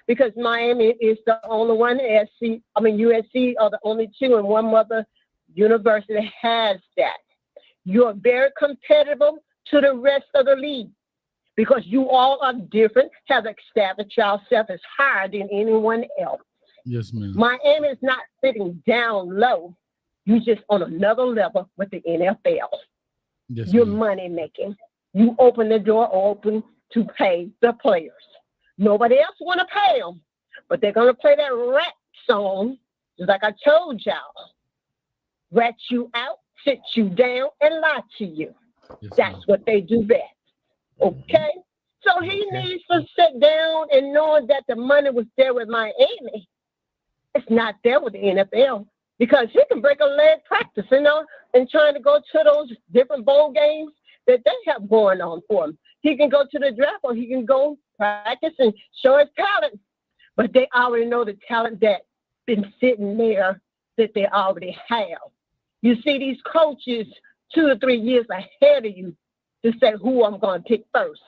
because Miami is the only one. USC are the only two, and one other university has that. You're very competitive to the rest of the league because you all are different, have established yourself as higher than anyone else. Yes, ma'am. Miami is not sitting down low. You're just on another level with the NFL. Yes, you're ma'am. Money making. You open the door open to pay the players. Nobody else want to pay them, but they're going to play that rat song, just like I told y'all. Rat you out, sit you down, and lie to you. Yes, that's what they do best. Okay? So he needs to sit down and know that the money was there with Miami. It's not there with the NFL, because he can break a leg practice, and trying to go to those different bowl games that they have going on for him. He can go to the draft, or he can go practice and show his talent. But they already know the talent that's been sitting there that they already have. You see these coaches 2 or 3 years ahead of you to say who I'm going to pick first.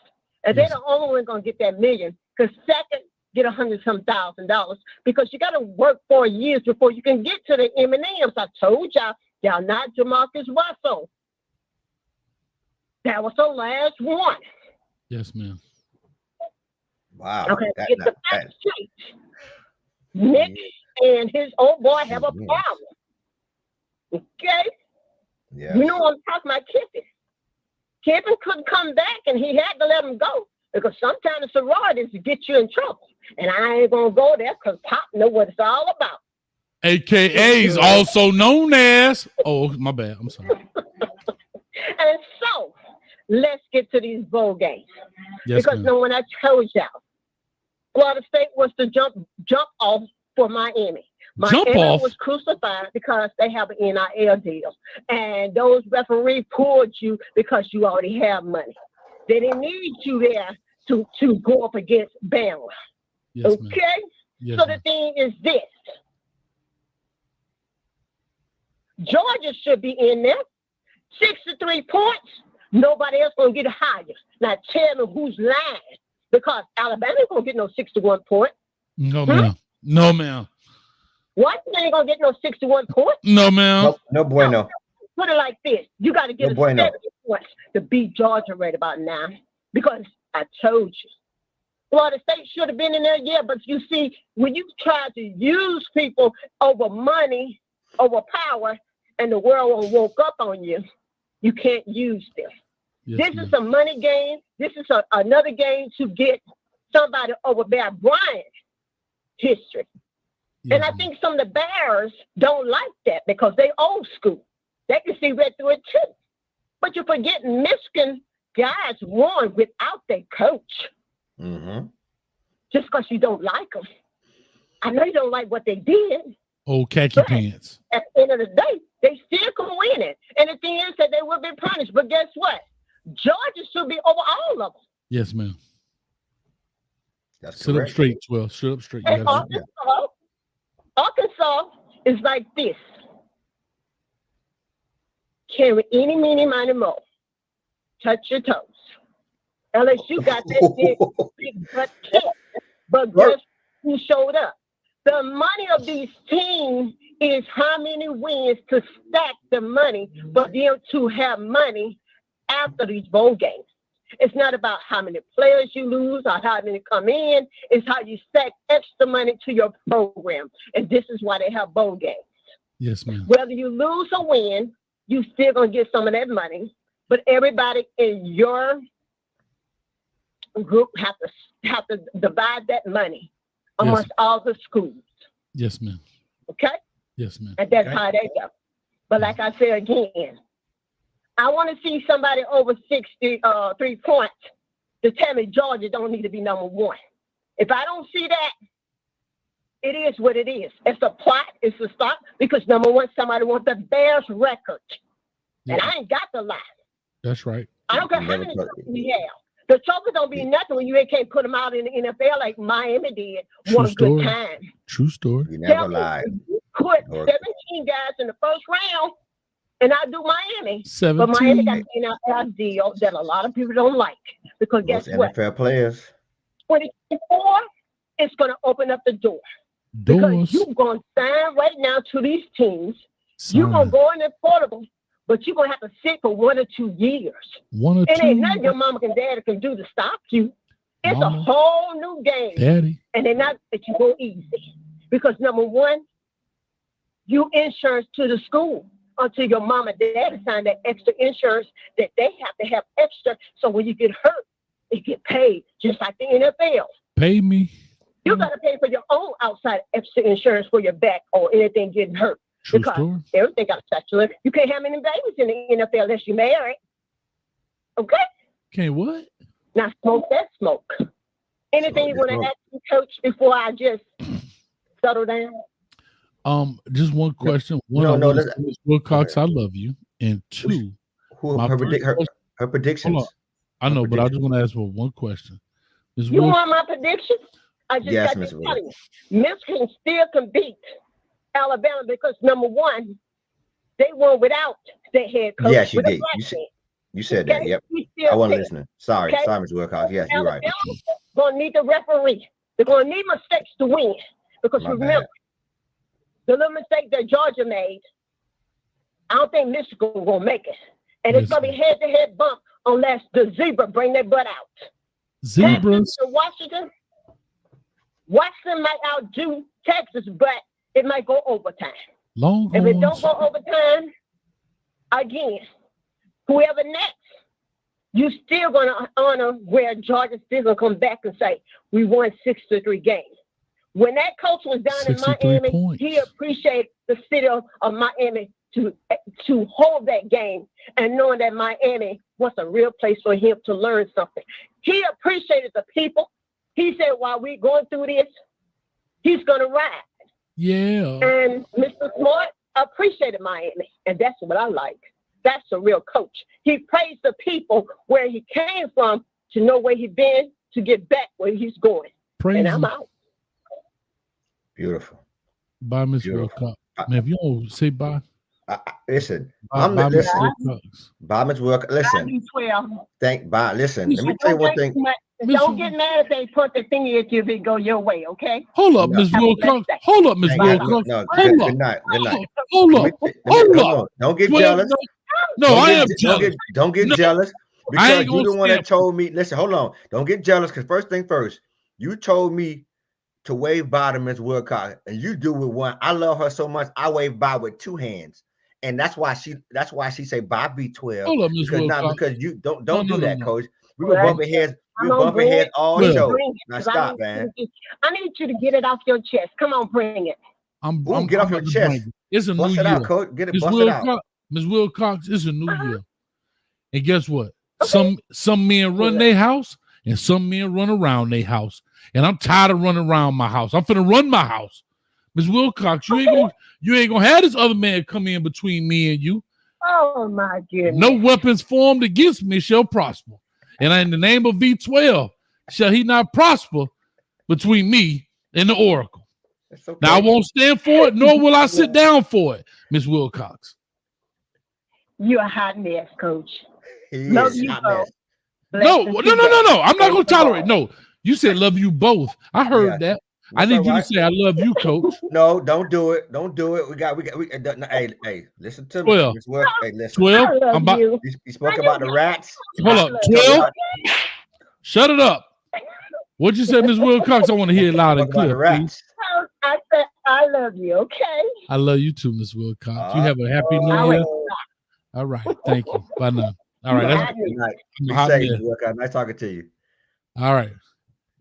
And they're the only one going to get that million, because second, get $100,000, because you got to work 4 years before you can get to the M&Ms. I told y'all not Jamarcus Russell. That was the last one. Yes, ma'am. Wow. Okay, get the facts straight. Nick and his old boy have a problem. Okay? Yeah. You know what I'm talking about, Kiffin. Kiffin couldn't come back, and he had to let him go, because sometimes the sororities get you in trouble. And I ain't going to go there because Pop know what it's all about. AKA's also known as... Oh, my bad. I'm sorry. And so, let's get to these bowl games. Yes, because when I told y'all, Florida State was the jump off for Miami. Miami was crucified because they have an NIL deal. And those referees pulled you because you already have money. They didn't need you there to go up against Bama. Yes, okay? Yes, so the thing is this. Georgia should be in there. 63 points. Nobody else going to get higher. Now tell me who's lying. Because Alabama ain't going to get no 61 points. No, ma'am. No, ma'am. What? You ain't going to get no 61 points? No, ma'am. No bueno. Put it like this. You got to get 70 points to beat Georgia right about now. Because I told you. Florida State should have been in there, yeah, but you see, when you try to use people over money, over power, and the world woke up on you, you can't use them. Yes, This is a money game. This is another game to get somebody over Bear Bryant history. And I think some of the Bears don't like that because they old school. They can see right through it too. But you're forgetting Michigan guys won without their coach. Mm-hmm. Just because you don't like them. I know you don't like what they did. Old khaki But pants. at the end of the day, they still can win it. And the thing is that they will be punished. But guess what? Georgia should be over all of them. Yes, ma'am. That's Sit correct. up straight, 12. Sit up straight. You And gotta- Arkansas is like this. Carry any, meeny, miny, mo. Touch your toes. LSU got that big butt kick. But guess who showed up? The money of these teams is how many wins to stack the money for them to have money after these bowl games. It's not about how many players you lose or how many come in. It's how you stack extra money to your program. And this is why they have bowl games. Yes, ma'am. Whether you lose or win, you still gonna get some of that money. But everybody in your group have to divide that money amongst all the schools. Yes, ma'am. Okay? Yes, ma'am. And that's Okay. how they go. But like I said again, I want to see somebody over 63 points to tell me Georgia don't need to be number one. If I don't see that, it is what it is. It's a plot. It's a stop because number one, somebody wants the Bears record. And I ain't got the lie. That's right. I don't care how Never many thought- trophies we have. The trophies don't be nothing when you can't put them out in the NFL like Miami did. True One story. good time. True story. You Tell never me, lied. if you put Or- 17 guys in the first round, and I do Miami. But 17. Miami got an NFL deal that a lot of people don't like. Because guess Most what? NFL players. 2024, it's going to open up the door. Because Doors. you're going to sign right now to these teams. You're going Sign. to go in there portable, but you're going to have to sit for 1 or 2 years. 1 or It ain't 2. nothing your mama and daddy can do to stop you. It's Mama. a whole new game. Daddy. And they're not that you go easy. Because number one, you insurance to the school until your mom and dad sign that extra insurance that they have to have extra. So when you get hurt, you get paid, just like the NFL. Pay me. You got to pay for your own outside extra insurance for your back or anything getting hurt. True Because story. everything got a statute. You can't have any babies in the NFL unless you're married. Okay? Okay, what? Now smoke that smoke. Anything you Smoke want that to smoke. ask me, Coach, before I just settle down? Just one question. One, No, I no, wanna let's- say, Ms. Wilcox, I love you. And two, Who My her, first her, question- her predictions? Hold I know, but I just want to ask for one question. Ms. You Wilcox, want my prediction? I just Yes, got to Miss tell you. Michigan still can beat Alabama because number one, they won without their head coach. Yes, you with a did. black You said- man. You said that. Okay? Yep. We still I wasn't pick. listening. Sorry. Okay? Sorry, Mr. Wilcox. Yes, you're right. Alabama's gonna need the referee. They're gonna need mistakes to win. Because My remember, bad. the little mistake that Georgia made, I don't think Michigan will make it. And it's gonna be head-to-head bump unless the zebra bring their butt out. Zebras. Texas to Washington might outdo Texas, but it might go overtime. If it don't Longhorns. go overtime, again, whoever next, you still gonna honor where Georgia still gonna come back and say, we won 6-3 games. When that coach was down in 63 Miami, points. he appreciated the city of Miami to hold that game and knowing that Miami was a real place for him to learn something. He appreciated the people. He said, while we're going through this, he's gonna ride. Yeah. And Mr. Smart appreciated Miami, and that's what I like. That's a real coach. He praised the people where he came from to know where he's been to get back where he's going. Praise And I'm him. out. Beautiful. Bye, Miss Beautiful. Wilcox. Man, if you don't say bye, Listen, bye, I'm bye, Miss listen. Wilcox. Bob Miss Wilcox. Listen, I do 12. listen. Let me tell you one thing. Don't get mad if they point the finger at you if it go your way, okay? Hold up, No. Miss Wilcox. Hold up, Miss Thank you. Wilcox. No, Hold good up. night. Good night. Hold Let up. me- Hold hold up. on. Don't get Well, jealous. No, Don't I get- am don't jealous. Don't get No. jealous I because ain't you gonna the one that stand- told me. Listen, hold on. Don't get jealous because first thing first, You told me to wave by to Miss Wilcox, and you do with one. I love her so much. I wave by with two hands, and that's why she say bye B12. Hold up, Miss Because now Wilcox. because you don't No, do that, no. Coach. We were bumping heads. We were bumping heads all Well, show. Bring it, Now 'cause stop, man. I need you to get it off your chest. Come on, bring it. Get off your about to chest. bring it. It's a Bust new it year. out, Coach. Get it, Miss bust it out. Wilcox, it's a new year. And guess what? Some men run their house and some men run around their house. And I'm tired of running around my house. I'm finna run my house. Miss Wilcox, you ain't gonna have this other man come in between me and you. Oh my goodness. No weapons formed against me shall prosper. And in the name of V12, shall he not prosper between me and the Oracle. Okay. Now I won't stand for it, nor will I sit down for it, Miss Wilcox. You're a hot mess, Coach. He Love is you hot both. mess. No. I'm not gonna tolerate. No, you said love you both. I heard that. I That's need all you right. to say I love you, Coach. No, don't do it. Don't do it. Hey, listen to me. 12. Miss Wilcox. Hey, listen. 12. I love I'm about. you. You spoke about the rats. Hold up. 12. Shut it up. What'd you say, Miss Wilcox? I want to hear it loud and Spoke about the clear, please. rats. I said I love you, okay? I love you too, Miss Wilcox. You have a happy new All year. right. All right. Thank you. Bye now. All right. That's Good night. Be hot safe, mess. Miss Wilcox. Nice talking to you. All right.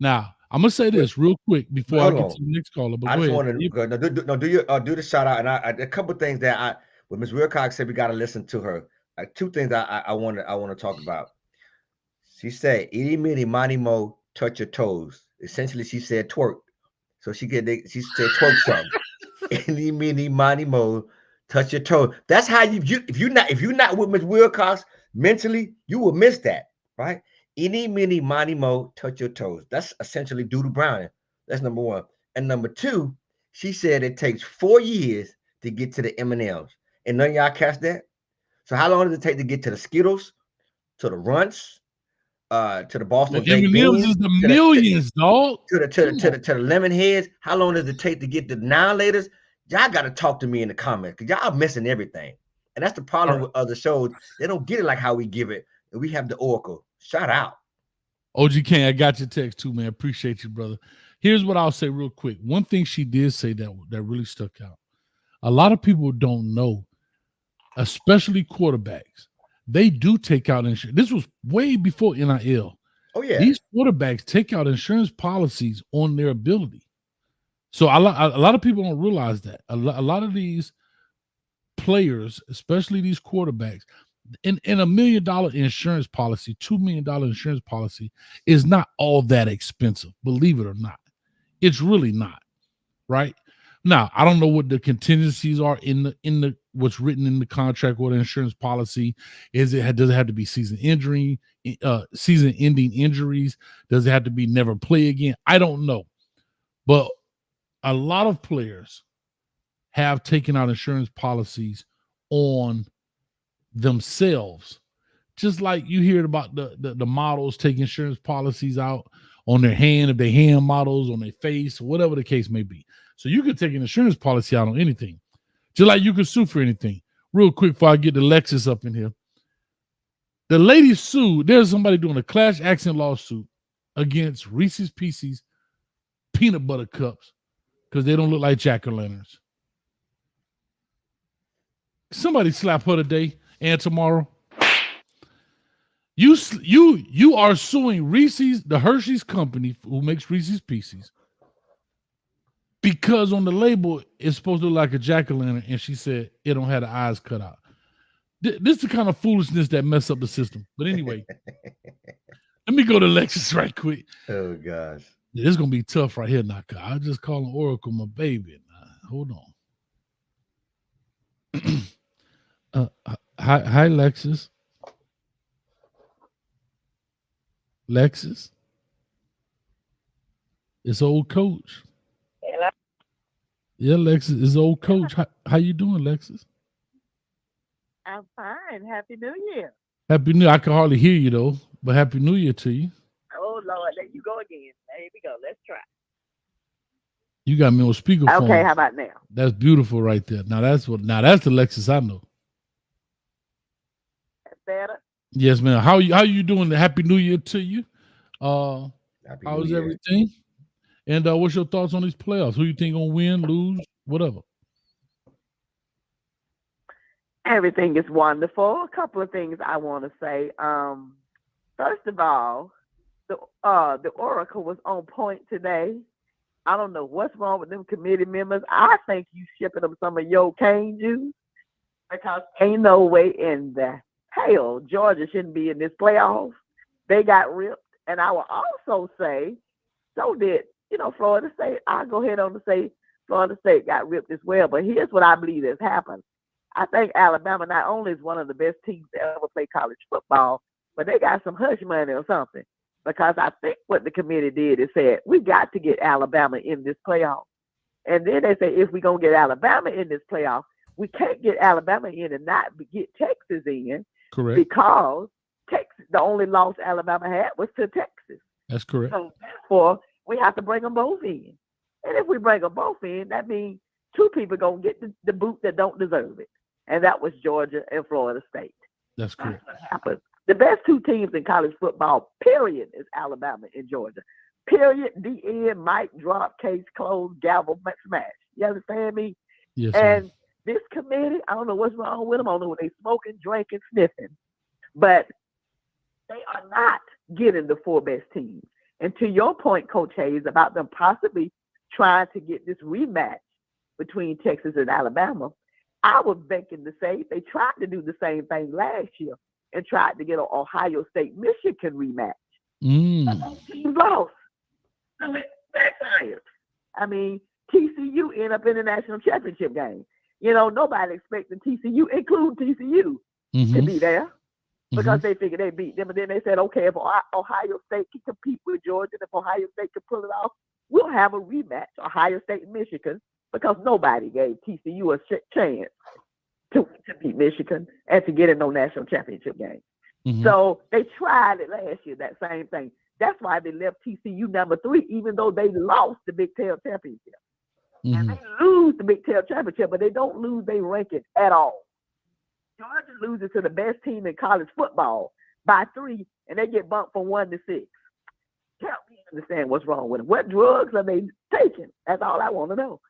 Now I'm gonna say this real quick before I Hold get on. to the next caller. But I go just ahead. want to do the shout out, and a couple things that when Miss Wilcox said we got to listen to her. Two things I want to talk about. She said, "Itty mitty miny mo, touch your toes." Essentially, she said twerk. So she said twerk something. Itty mitty miny mo, touch your toes. That's how if you're not with Miss Wilcox mentally, you will miss that, right? Any, mini, miny, mo, touch your toes. That's essentially Doodle Browning. That's number one. And number two, she said it takes 4 years to get to the M&Ms. And none of y'all catch that? So how long does it take to get to the Skittles, to the Runts, to the Boston Baked M&M's Beans, is the millions, dog. to the lemon heads? How long does it take to get the Now-Laters? Y'all got to talk to me in the comments because y'all missing everything. And that's the problem with other shows. They don't get it like how we give it. And we have the Oracle. Shout out. OG King, I got your text too, man. Appreciate you, brother. Here's what I'll say real quick. One thing she did say that really stuck out. A lot of people don't know, especially quarterbacks, they do take out insurance. This was way before NIL. Oh, yeah. These quarterbacks take out insurance policies on their ability. So a lot of people don't realize that. A lot of these players, especially these quarterbacks, in $1 million insurance policy, $2 million insurance policy is not all that expensive, believe it or not. It's really not, right? Now, I don't know what the contingencies are in the what's written in the contract or the insurance policy. Does it have to be season-ending injuries? Does it have to be never play again? I don't know. But a lot of players have taken out insurance policies on themselves, just like you hear about the models take insurance policies out on their hand, if they hand models, on their face, whatever the case may be. So you could take an insurance policy out on anything, just like you could sue for anything. Real quick before I get the Lexus up in here, the lady sued. There's somebody doing a class action lawsuit against Reese's Pieces peanut butter cups because they don't look like jack-o'-lanterns. Somebody slap her today and tomorrow. You are suing Reese's, the Hershey's company who makes Reese's Pieces, because on the label it's supposed to look like a jack-o'-lantern, and she said it don't have the eyes cut out. This is the kind of foolishness that mess up the system. But anyway, let me go to Lexus right quick. Oh gosh, this is gonna be tough right here now. I just call Oracle my baby. Hold on. Hi, Lexus. Lexus. It's old coach. Hello? Yeah, Lexus, it's old coach. How you doing, Lexus? I'm fine. Happy New Year. Happy New Year. I can hardly hear you though, but Happy New Year to you. Oh Lord, there you go again. Here we go. Let's try. You got me on speakerphone. Okay, how about now? That's beautiful right there. Now that's the Lexus I know. That's better. Yes, man. How you doing? Happy New Year to you. How's everything? And what's your thoughts on these playoffs? Who you think gonna win, lose, whatever? Everything is wonderful. A couple of things I want to say. First of all, the Oracle was on point today. I don't know what's wrong with them committee members. I think you shipping them some of your cane juice, because ain't no way in the hell Georgia shouldn't be in this playoff. They got ripped. And I will also say, so did, Florida State. I'll go ahead on to say Florida State got ripped as well. But here's what I believe has happened. I think Alabama not only is one of the best teams to ever play college football, but they got some hush money or something. Because I think what the committee did is said, we got to get Alabama in this playoff. And then they say, if we're going to get Alabama in this playoff, we can't get Alabama in and not get Texas in. Correct. Because Texas, the only loss Alabama had was to Texas. That's correct. So therefore, we have to bring them both in. And if we bring them both in, that means two people going to get the boot that don't deserve it. And that was Georgia and Florida State. That's correct. That's what happened. The best two teams in college football, period, is Alabama and Georgia. Period. The end. Mic drop. Case closed. Gavel smash. You understand me? Yes. And this committee, I don't know what's wrong with them. I don't know what they smoking, drinking, sniffing, but they are not getting the four best teams. And to your point, Coach Hayes, about them possibly trying to get this rematch between Texas and Alabama, I was thinking to say they tried to do the same thing last year and tried to get an Ohio State-Michigan rematch. Those teams lost. So it's backfired. I mean, TCU ended up in the national championship game. Nobody expected TCU, including TCU, to be there because they figured they beat them. And then they said, okay, if Ohio State can compete with Georgia, and if Ohio State can pull it off, we'll have a rematch, Ohio State and Michigan, because nobody gave TCU a chance to beat Michigan and to get in no national championship game. So they tried it last year, that same thing. That's why they left TCU number 3, even though they lost the Big 12 championship. And they lose the Big 12 championship, but they don't lose their ranking at all. Georgia loses to the best team in college football by 3, and they get bumped from 1 to 6. Help me understand what's wrong with them. What drugs are they taking? That's all I want to know.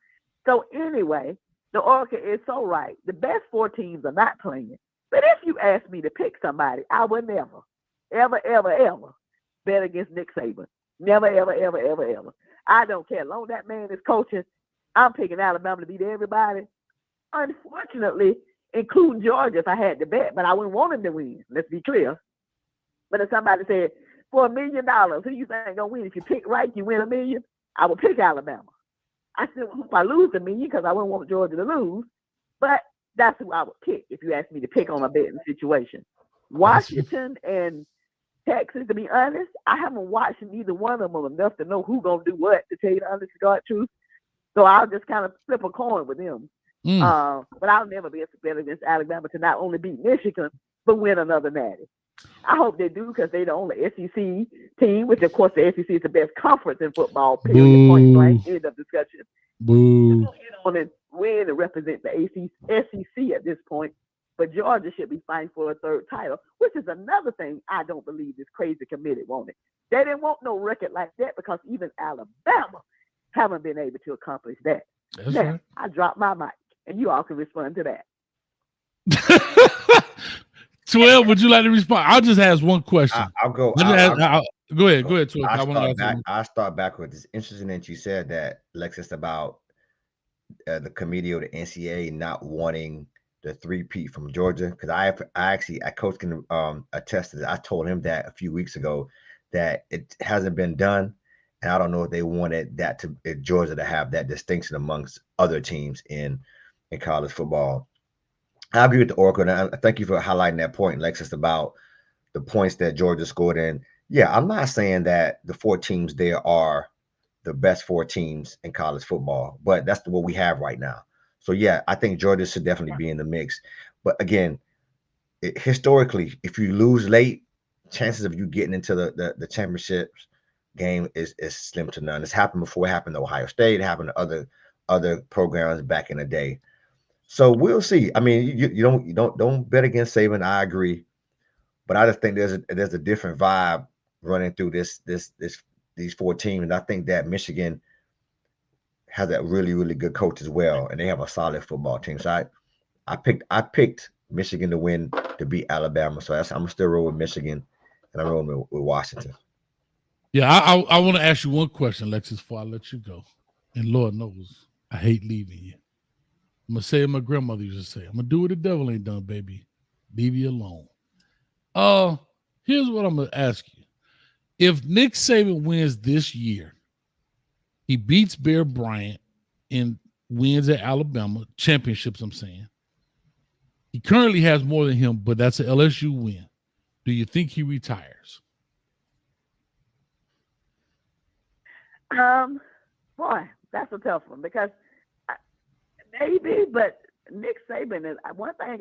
So anyway, the Oracle is so right. The best 4 teams are not playing. But if you ask me to pick somebody, I would never, ever, ever, ever bet against Nick Saban. Never, ever, ever, ever, ever. I don't care. As long as that man is coaching, I'm picking Alabama to beat everybody. Unfortunately, including Georgia if I had to bet, but I wouldn't want him to win. Let's be clear. But if somebody said, for $1 million, who you think gonna win? If you pick right, you win $1 million. I would pick Alabama. I still hope I lose $1 million because I wouldn't want Georgia to lose. But that's who I would pick if you ask me to pick on a betting situation. Washington and Texas, to be honest, I haven't watched neither one of them enough to know who's gonna do what, to tell you the honest to God truth. So I'll just kind of flip a coin with them. But I'll never be a bet against Alabama to not only beat Michigan, but win another natty. I hope they do because they're the only SEC team, which of course the SEC is the best conference in football, period, point blank, end of discussion. Boo. Get on and win and represent the SEC at this point. But Georgia should be fighting for a 3rd title, which is another thing I don't believe this crazy committee wanted. They didn't want no record like that because even Alabama haven't been able to accomplish that. That's now, right. I dropped my mic, and you all can respond to that. 12, would you like to respond? I'll just ask one question. I'll go. Go ahead. 12. I'll start backwards. It's interesting that you said that, Lexus, about the committee or the NCAA not wanting the 3-peat from Georgia, because I Coach can attest to that. I told him that a few weeks ago that it hasn't been done, and I don't know if they wanted that Georgia to have that distinction amongst other teams in college football. I agree with the Oracle, and I thank you for highlighting that point, Lexus, about the points that Georgia scored in. Yeah, I'm not saying that the 4 teams there are the best 4 teams in college football, but that's what we have right now. So yeah, I think Georgia should definitely be in the mix. But again, historically, if you lose late, chances of you getting into the championships game is slim to none. It's happened before. It happened to Ohio State. It happened to other programs back in the day. So we'll see. I mean, you don't bet against Saban. I agree, but I just think there's a different vibe running through these 4 teams, and I think that Michigan has a really, really good coach as well, and they have a solid football team. So I picked Michigan to win, to beat Alabama. So I'm still rolling with Michigan, and I'm rolling with Washington. Yeah, I want to ask you one question, Alexis, before I let you go. And Lord knows, I hate leaving you. I'm going to say what my grandmother used to say. I'm going to do what the devil ain't done, baby. Leave you alone. Here's what I'm going to ask you. If Nick Saban wins this year, he beats Bear Bryant and wins at Alabama, championships, I'm saying. He currently has more than him, but that's an LSU win. Do you think he retires? Boy, that's a tough one because maybe, but Nick Saban is one thing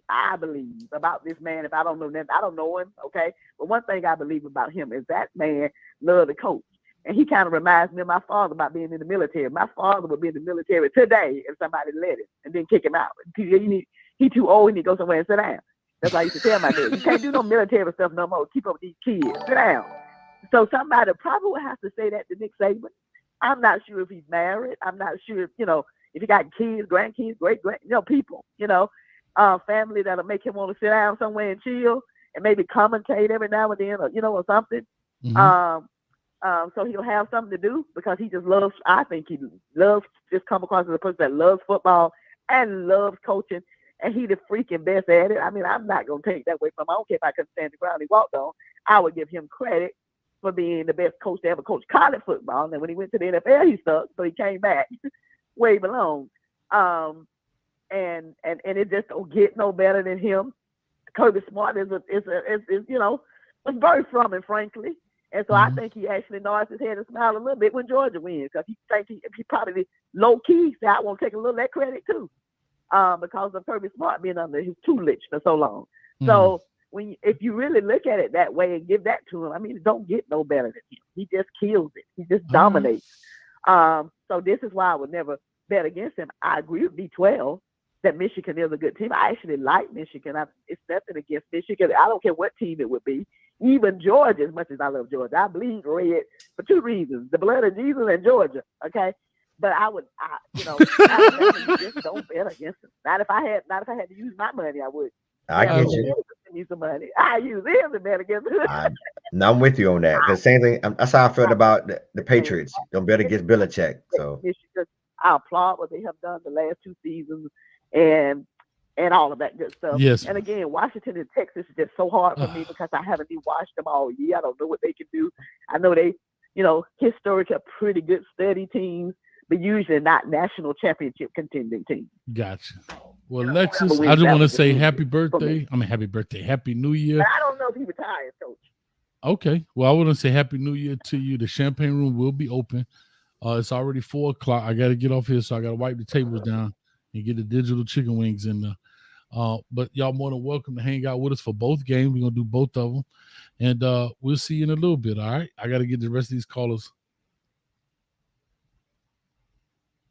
I believe about this man. If I don't know him, okay. But one thing I believe about him is that man loved to coach, and he kind of reminds me of my father about being in the military. My father would be in the military today if somebody let him and then kick him out. He too old. He need to go somewhere and sit down. That's why I used to tell my dad, you can't do no military stuff no more. Keep up with these kids. Sit down. So somebody probably would have to say that to Nick Saban. I'm not sure if he's married. I'm not sure if, if he got kids, grandkids, people, family that'll make him want to sit down somewhere and chill and maybe commentate every now and then or something. Mm-hmm. So he'll have something to do because he just loves, I think he loves just come across as a person that loves football and loves coaching. And he the freaking best at it. I mean, I'm not going to take that away from him. I don't care if I couldn't stand the ground he walked on. I would give him credit for being the best coach to ever coach college football. And then when he went to the NFL, he sucked. So he came back where he belonged. And it just don't get no better than him. Kirby Smart was birthed from him, frankly. And so I think he actually nods his head and smile a little bit when Georgia wins because he think he probably low key said, I want to take a little of that credit too. Because of Kirby Smart being under his tutelage for so long. So if you really look at it that way and give that to him, I mean, it don't get no better than him. He just kills it. He just dominates. So this is why I would never bet against him. I agree with B12 that Michigan is a good team. I actually like Michigan. It's nothing against Michigan. I don't care what team it would be. Even Georgia, as much as I love Georgia, I bleed red for two reasons: the blood of Jesus and Georgia. Okay. But I just don't bet against him. Not if I had to use my money, I would. I get you. Use some money. I use him to bet against him. I'm with you on that. The same thing. That's how I felt about the Patriots. Don't bet against Belichick. So I applaud what they have done the last two seasons and all of that good stuff. Yes. And again, Washington and Texas is just so hard for me because I haven't even watched them all year. I don't know what they can do. I know they, historically are pretty good, steady teams, but usually not national championship contending teams. Gotcha. Well, Alexis, I just want to say happy birthday. Happy New Year. But I don't know if he retires, Coach. Okay. Well, I want to say happy New Year to you. The champagne room will be open. It's already 4:00. I got to get off here, so I got to wipe the tables down and get the digital chicken wings in there. But y'all more than welcome to hang out with us for both games. We're going to do both of them. And we'll see you in a little bit, all right? I got to get the rest of these callers.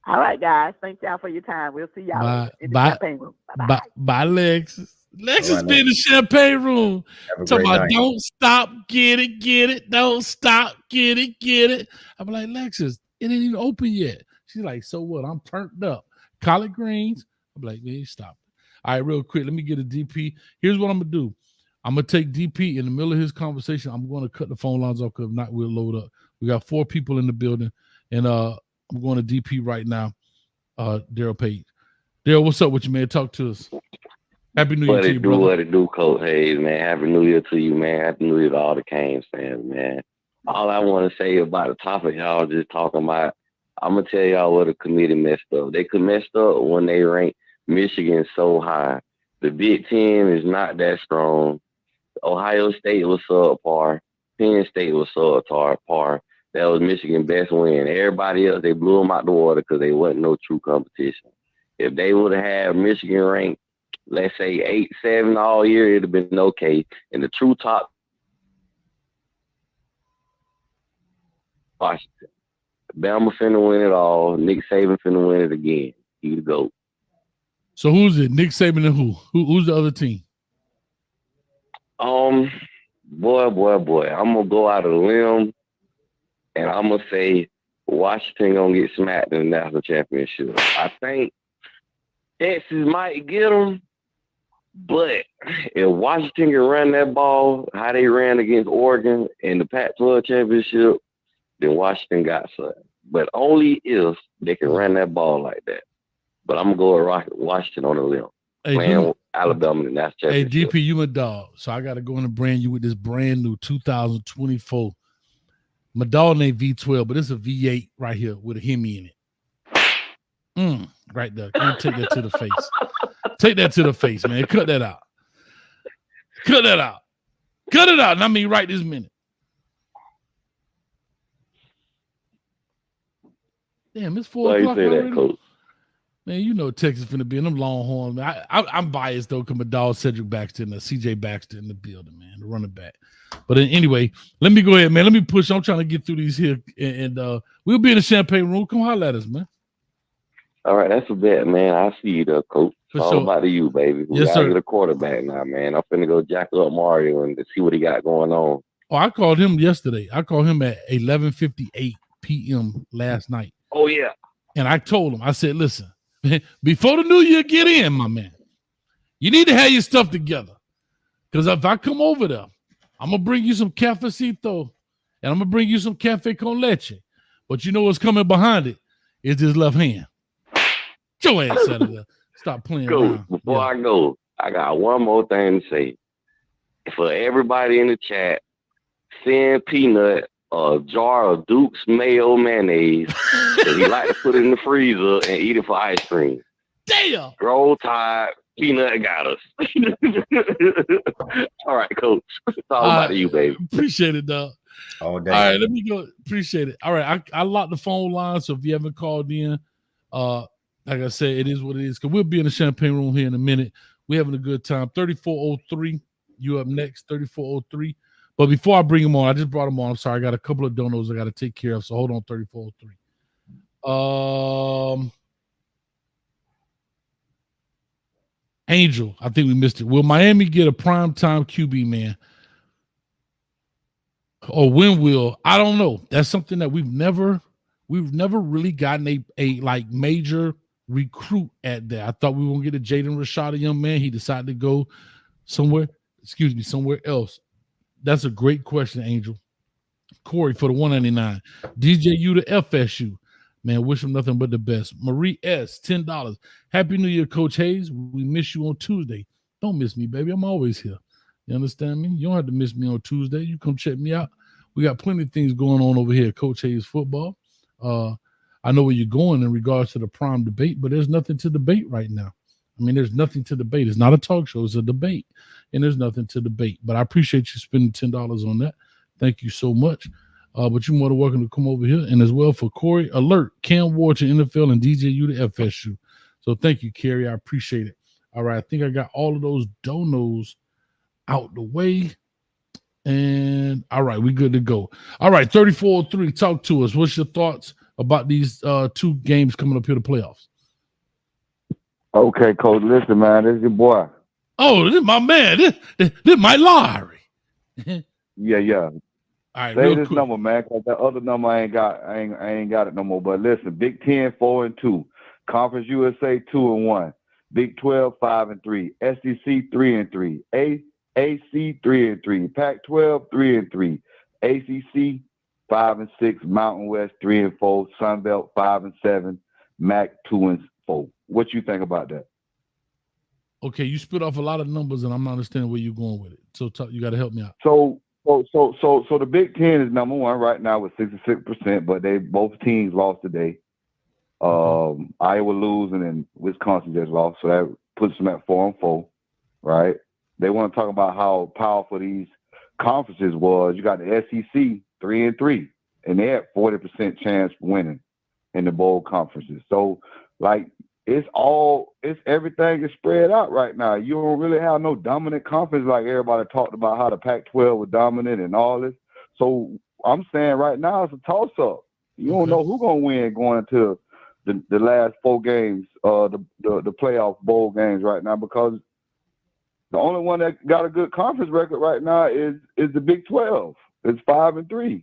All right, guys. Thank y'all for your time. We'll see y'all in the champagne room. Bye-bye. Bye, Lexus. Lexus be in the champagne room. Talking about don't stop, get it. Don't stop, get it. I'm like, Lexus, it ain't even open yet. She's like, so what? I'm turned up. Collard greens. I'm like, man, stop it. All right, real quick. Let me get a DP. Here's what I'm going to do. I'm going to take DP in the middle of his conversation. I'm going to cut the phone lines off because if not, we'll load up. We got 4 people in the building. And I'm going to DP right now. Daryl Page. Daryl, what's up with you, man? Talk to us. Happy New Year to you, brother. What it do, Coach Hayes, man. Happy New Year to you, man. Happy New Year to all the Canes fans, man. All I want to say about the topic y'all just talking about, I'm going to tell y'all what the committee messed up. They could messed up when they ranked Michigan so high. The Big Ten is not that strong. Ohio State was subpar. Penn State was subpar. That was Michigan's best win. Everybody else, they blew them out the water because they wasn't no true competition. If they would have had Michigan ranked, let's say 8-7 all year, it'd have been okay. And the true top, Washington. Bama finna win it all. Nick Saban finna win it again. He the GOAT. So who's it? Nick Saban and who? Who's the other team? Boy. I'm gonna go out of the limb, and I'm gonna say Washington gonna get smacked in the national championship. I think Texas might get them, but if Washington can run that ball how they ran against Oregon in the Pac-12 championship, then Washington got something. But only if they can run that ball like that. But I'm gonna go with Washington on the limb. Hey, playing Alabama in the national hey, championship. DP, you my dog. So I got to go in and brand you with this brand new 2024. My dog named V12, but it's a V8 right here with a Hemi in it. Right there. Can you take that to the face? Take that to the face, man. Cut that out. Cut that out. Cut it out. And I mean right this minute. Damn, it's 4 o'clock already. Coach? Man, you know Texas finna be in them Longhorns. I'm biased though, because my dog Cedric Baxter and CJ Baxter in the building, man, the running back. But anyway, let me go ahead, man. Let me push. I'm trying to get through these here, and we'll be in the champagne room. Come holler at us, man. All right, that's a bet, man. I'll see you there, coach. It's all about you, baby. We gotta get a quarterback now, man. I'm finna go jack up Mario and see what he got going on. Oh, I called him yesterday. I called him at 11:58 p.m. last night. Oh, yeah. And I told him, I said, listen, before the new year get in, my man, you need to have your stuff together. Because if I come over there, I'm going to bring you some cafecito and I'm going to bring you some cafe con leche. But you know what's coming behind it? It's his left hand. Get your ass out of there. Stop playing around. Before I go, I got one more thing to say. For everybody in the chat, send Peanut a jar of Duke's mayo mayonnaise that he like to put in the freezer and eat it for ice cream. Damn! Roll Tide, Peanut got us. All right, coach. It's all about you, baby. Appreciate it, dog. All day. All right, let me go. Appreciate it. All right, I locked the phone line, so if you haven't called in, like I said, it is what it is. Because we'll be in the champagne room here in a minute. We're having a good time. 3403, you up next, 3403. But before I bring him on, I just brought him on. I'm sorry, I got a couple of donos I got to take care of. So hold on, 3403. Angel, I think we missed it. Will Miami get a primetime QB, man? Or when will? I don't know. That's something that we've never really gotten a like major recruit at that. I thought we were gonna get a Jaden Rashad, a young man. He decided to go somewhere else. That's a great question, Angel. Corey for the 199. DJU to FSU. Man, wish him nothing but the best. Marie S, $10. Happy New Year, Coach Hayes. We miss you on Tuesday. Don't miss me, baby. I'm always here. You understand me? You don't have to miss me on Tuesday. You come check me out. We got plenty of things going on over here at Coach Hayes Football. I know where you're going in regards to the prime debate, but there's nothing to debate right now. I mean, there's nothing to debate. It's not a talk show. It's a debate, and there's nothing to debate. But I appreciate you spending $10 on that. Thank you so much. But you're more than welcome to come over here. And as well for Corey, alert, Cam Ward to NFL and DJU to FSU. So thank you, Kerry. I appreciate it. All right, I think I got all of those donos out the way. And all right, we good to go. All right, 3403, talk to us. What's your thoughts about these two games coming up here to playoffs? Okay, Coach, listen, man, this is your boy. Oh, this is my man. This my Larry. Yeah. All right, say this quick number, man, because that other number I ain't got it no more. But listen, Big 10 4-2, Conference USA 2-1, Big 12 5-3, SEC 3-3, AAC 3-3, Pac-12 3-3, ACC 5-6, Mountain West 3-4, Sun Belt 5-7, MAC 2-4. What you think about that? Okay, you spit off a lot of numbers, and I'm not understanding where you're going with it. So you got to help me out. So the Big Ten is number one right now with 66%, but both teams lost today. Iowa losing and Wisconsin just lost, so that puts them at 4-4, right? They want to talk about how powerful these conferences was. You got the SEC 3-3, and they had 40% chance for winning in the bowl conferences. So like everything is spread out right now. You don't really have no dominant conference like everybody talked about how the Pac-12 was dominant and all this. So I'm saying right now it's a toss-up. You don't know who's gonna win going into the last 4 games, the playoff bowl games right now, because the only one that got a good conference record right now is the Big 12. It's 5-3.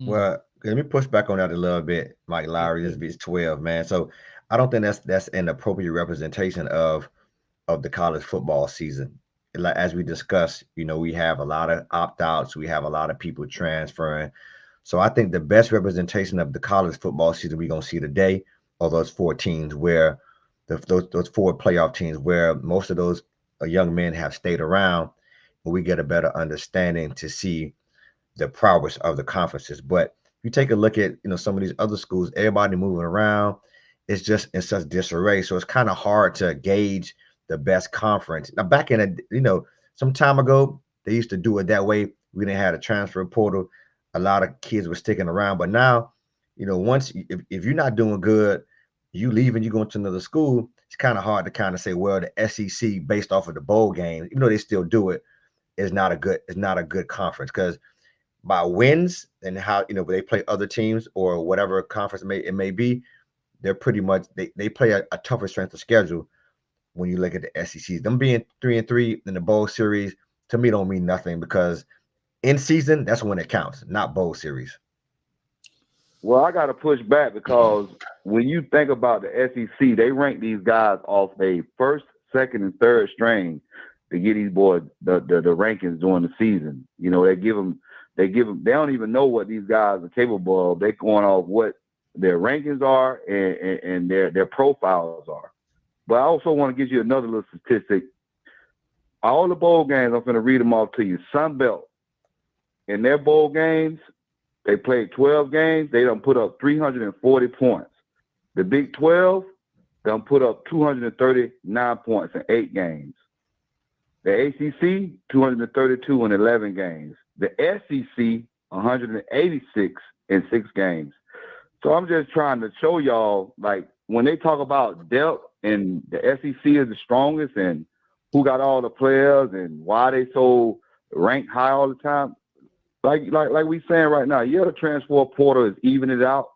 Well, Okay, let me push back on that a little bit, Mike Lowry. This is 12, man. So I don't think that's an appropriate representation of the college football season. Like as we discussed, we have a lot of opt-outs, we have a lot of people transferring. So I think the best representation of the college football season we're gonna see today are those 4 teams where those 4 playoff teams where most of those young men have stayed around, and we get a better understanding to see the prowess of the conferences. But if you take a look at some of these other schools, everybody moving around, it's just in such disarray. So it's kind of hard to gauge the best conference. Now, back in some time ago, they used to do it that way. We didn't have a transfer portal. A lot of kids were sticking around. But now, once if you're not doing good, you leave and you go into another school, it's kind of hard to kind of say, well, the SEC based off of the bowl games, even though they still do it, is not a good conference, because by wins and how they play other teams or whatever conference it may be, they're pretty much they play a tougher strength of schedule. When you look at the SEC, them being 3-3 in the bowl series, to me don't mean nothing, because in season, that's when it counts, not bowl series. Well, I got to push back, because when you think about the SEC, they rank these guys off a first, second, and third string to get these boys the rankings during the season. They give them. They don't even know what these guys are capable of. They're going off what their rankings are and their profiles are. But I also want to give you another little statistic. All the bowl games, I'm going to read them off to you. Sun Belt, in their bowl games, they played 12 games. They done put up 340 points. The Big 12 done put up 239 points in 8 games. The ACC, 232 in 11 games. The SEC, 186 in 6 games. So I'm just trying to show y'all, like, when they talk about depth and the SEC is the strongest and who got all the players and why they so ranked high all the time, like we saying right now, the transfer portal is even it out,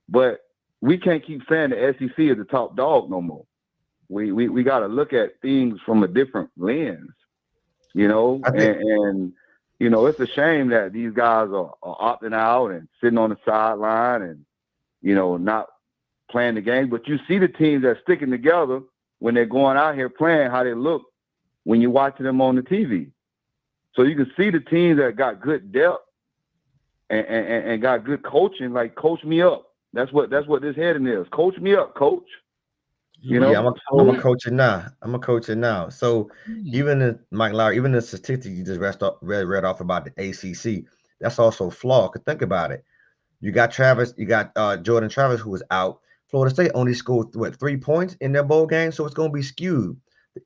but we can't keep saying the SEC is the top dog no more. We got to look at things from a different lens, and it's a shame that these guys are opting out and sitting on the sideline and, not playing the game. But you see the teams that are sticking together when they're going out here playing, how they look when you're watching them on the TV. So you can see the teams that got good depth and got good coaching, like coach me up. That's what this heading is. Coach me up, coach. I'm a coach it now. I'm a coach it now. So even Mike Lowry, even the statistic you just read off about the ACC, that's also flawed. Because think about it. You got Jordan Travis, who was out. Florida State only scored 3 points in their bowl game, so it's going to be skewed.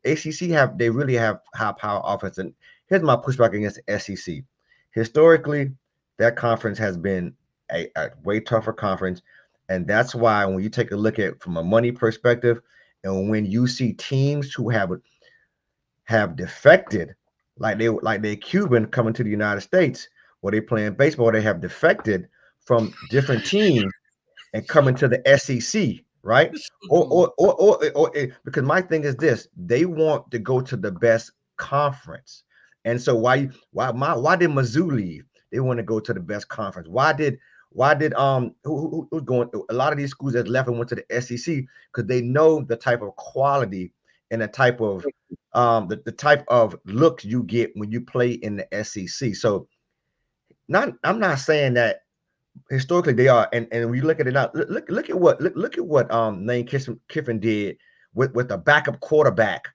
The ACC really have high power offense. And here's my pushback against the SEC. Historically, that conference has been a way tougher conference. And that's why when you take a look at from a money perspective, and when you see teams who have defected, like they're Cuban coming to the United States, or they playing baseball, they have defected from different teams and coming to the SEC, right? Or because my thing is this: they want to go to the best conference, and so why did Mizzou leave? They want to go to the best conference. Why did who's going? A lot of these schools that left and went to the SEC because they know the type of quality and the type of the type of looks you get when you play in the SEC. So, I'm not saying that historically they are, and when you look at it now, look at what Lane Kiffin did with a backup quarterback,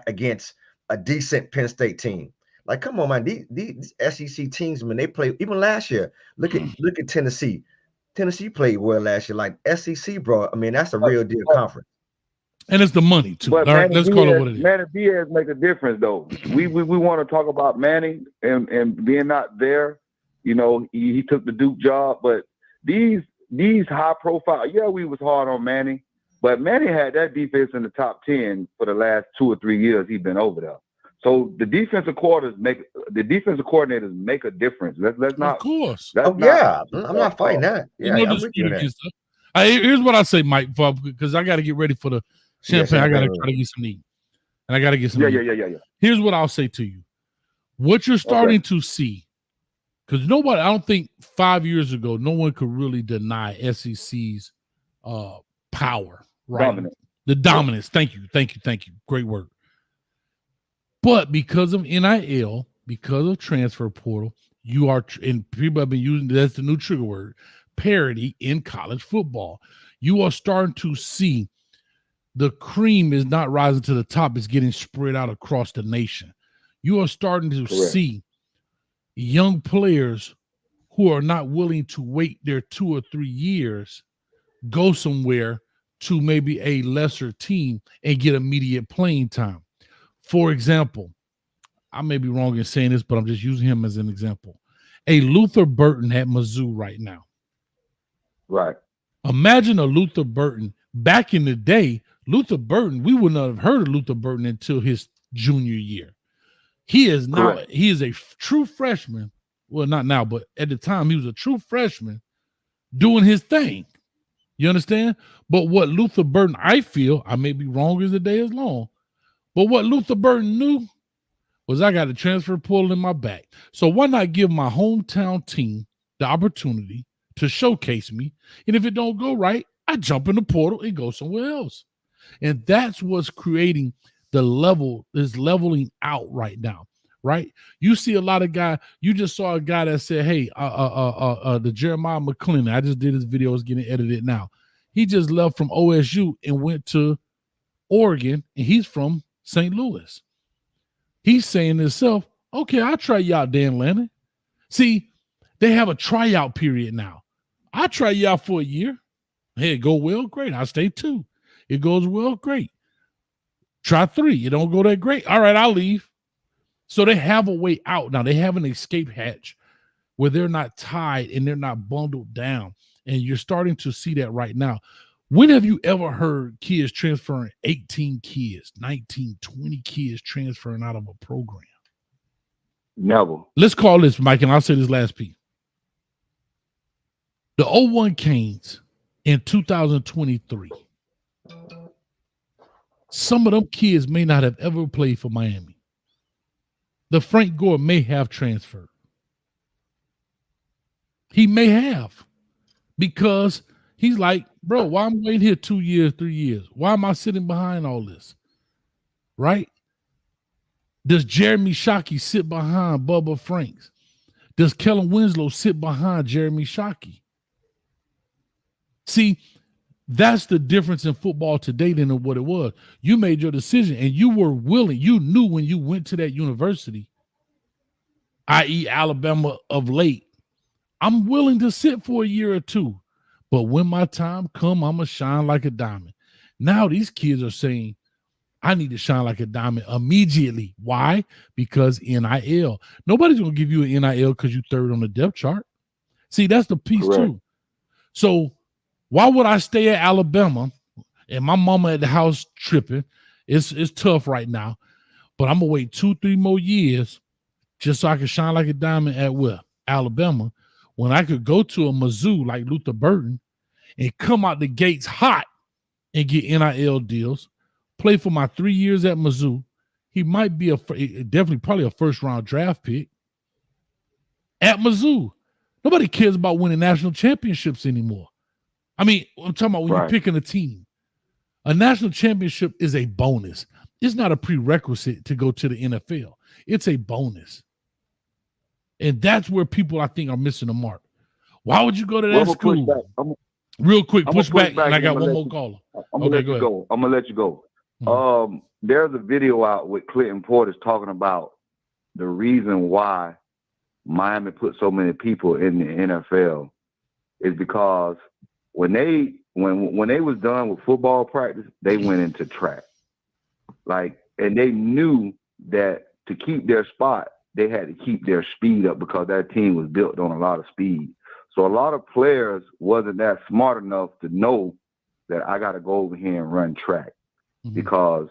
against a decent Penn State team. Like, come on, man, these SEC teams, when they play, even last year, look at Tennessee. Tennessee played well last year. Like SEC, bro. I mean, that's a real deal conference. And it's the money too. But all right, let's call it what it is. Manny Diaz make a difference, though. We want to talk about Manny and being not there. He took the Duke job, but these high profile, we was hard on Manny, but Manny had that defense in the top 10 for the last 2 or 3 years he's been over there. So the defensive coordinators make a difference. Let's not. Of course. I'm not fighting that. Yeah, here's what I say, Mike, because I got to get ready for the champagne. I got to try to get some eat, and I got to get some. Yeah. Here's what I'll say to you: what you're starting to see Because nobody, I don't think 5 years ago, no one could really deny SEC's power, right? Dominant. The dominance. Thank you. Great word. But because of NIL, because of transfer portal, you are, and people have been using, that's the new trigger word, parity in college football. You are starting to see the cream is not rising to the top, it's getting spread out across the nation. You are starting to see young players who are not willing to wait their 2 or 3 years, go somewhere to maybe a lesser team and get immediate playing time. For example, I may be wrong in saying this, but I'm just using him as an example. A Luther Burton at Mizzou right now. Right. Imagine a Luther Burton. Back in the day, Luther Burton, we would not have heard of Luther Burton until his junior year. He is now, he is a true freshman. Well, not now, but at the time, he was a true freshman doing his thing. You understand? But what Luther Burton, I feel, I may be wrong as the day is long, but what Luther Burton knew was I got a transfer portal in my back. So why not give my hometown team the opportunity to showcase me? And if it don't go right, I jump in the portal and go somewhere else. And that's what's creating the level, is leveling out right now, right? You see a lot of guys, you just saw a guy that said, hey, the Jeremiah McClendon, I just did his video, it's getting edited now. He just left from OSU and went to Oregon, and he's from St. Louis. He's saying to himself, okay, I'll try you out, Dan Lanning. See, they have a tryout period now. I'll try you out for a year. Hey, it go well, great. I'll stay 2. It goes well, great. Try 3. It don't go that great. All right, I'll leave. So they have a way out now. They have an escape hatch where they're not tied and they're not bundled down. And you're starting to see that right now. When have you ever heard kids transferring 18 kids, 19, 20 kids transferring out of a program? Never. Let's call this, Mike, and I'll say this last piece. The 01 Canes in 2023, some of them kids may not have ever played for Miami. The Frank Gore may have transferred. He may have, because he's like, bro, why am I waiting here 2 years, 3 years? Why am I sitting behind all this? Right? Does Jeremy Shockey sit behind Bubba Franks? Does Kellen Winslow sit behind Jeremy Shockey? See, that's the difference in football today than what it was. You made your decision and you were willing. You knew when you went to that university, i.e. Alabama of late, I'm willing to sit for a year or 2. But when my time come, I'm going to shine like a diamond. Now these kids are saying, I need to shine like a diamond immediately. Why? Because NIL. Nobody's going to give you an NIL because you 3rd on the depth chart. See, that's the piece too. So why would I stay at Alabama and my mama at the house tripping? It's tough right now. But I'm going to wait 2-3 more years just so I can shine like a diamond at where? Alabama. When I could go to a Mizzou like Luther Burton and come out the gates hot and get NIL deals, play for my 3 years at Mizzou. He might be probably a 1st-round draft pick at Mizzou. Nobody cares about winning national championships anymore. I mean, I'm talking about when you're picking a team. A national championship is a bonus. It's not a prerequisite to go to the NFL. It's a bonus. And that's where people, I think, are missing the mark. Why would you go to that school? Real quick, push back, and I got one more caller. I'm going to let you go. Mm-hmm. There's a video out with Clinton Portis talking about the reason why Miami put so many people in the NFL is because when they was done with football practice, they went into track. And they knew that to keep their spot, they had to keep their speed up because that team was built on a lot of speed. So a lot of players wasn't that smart enough to know that I got to go over here and run track because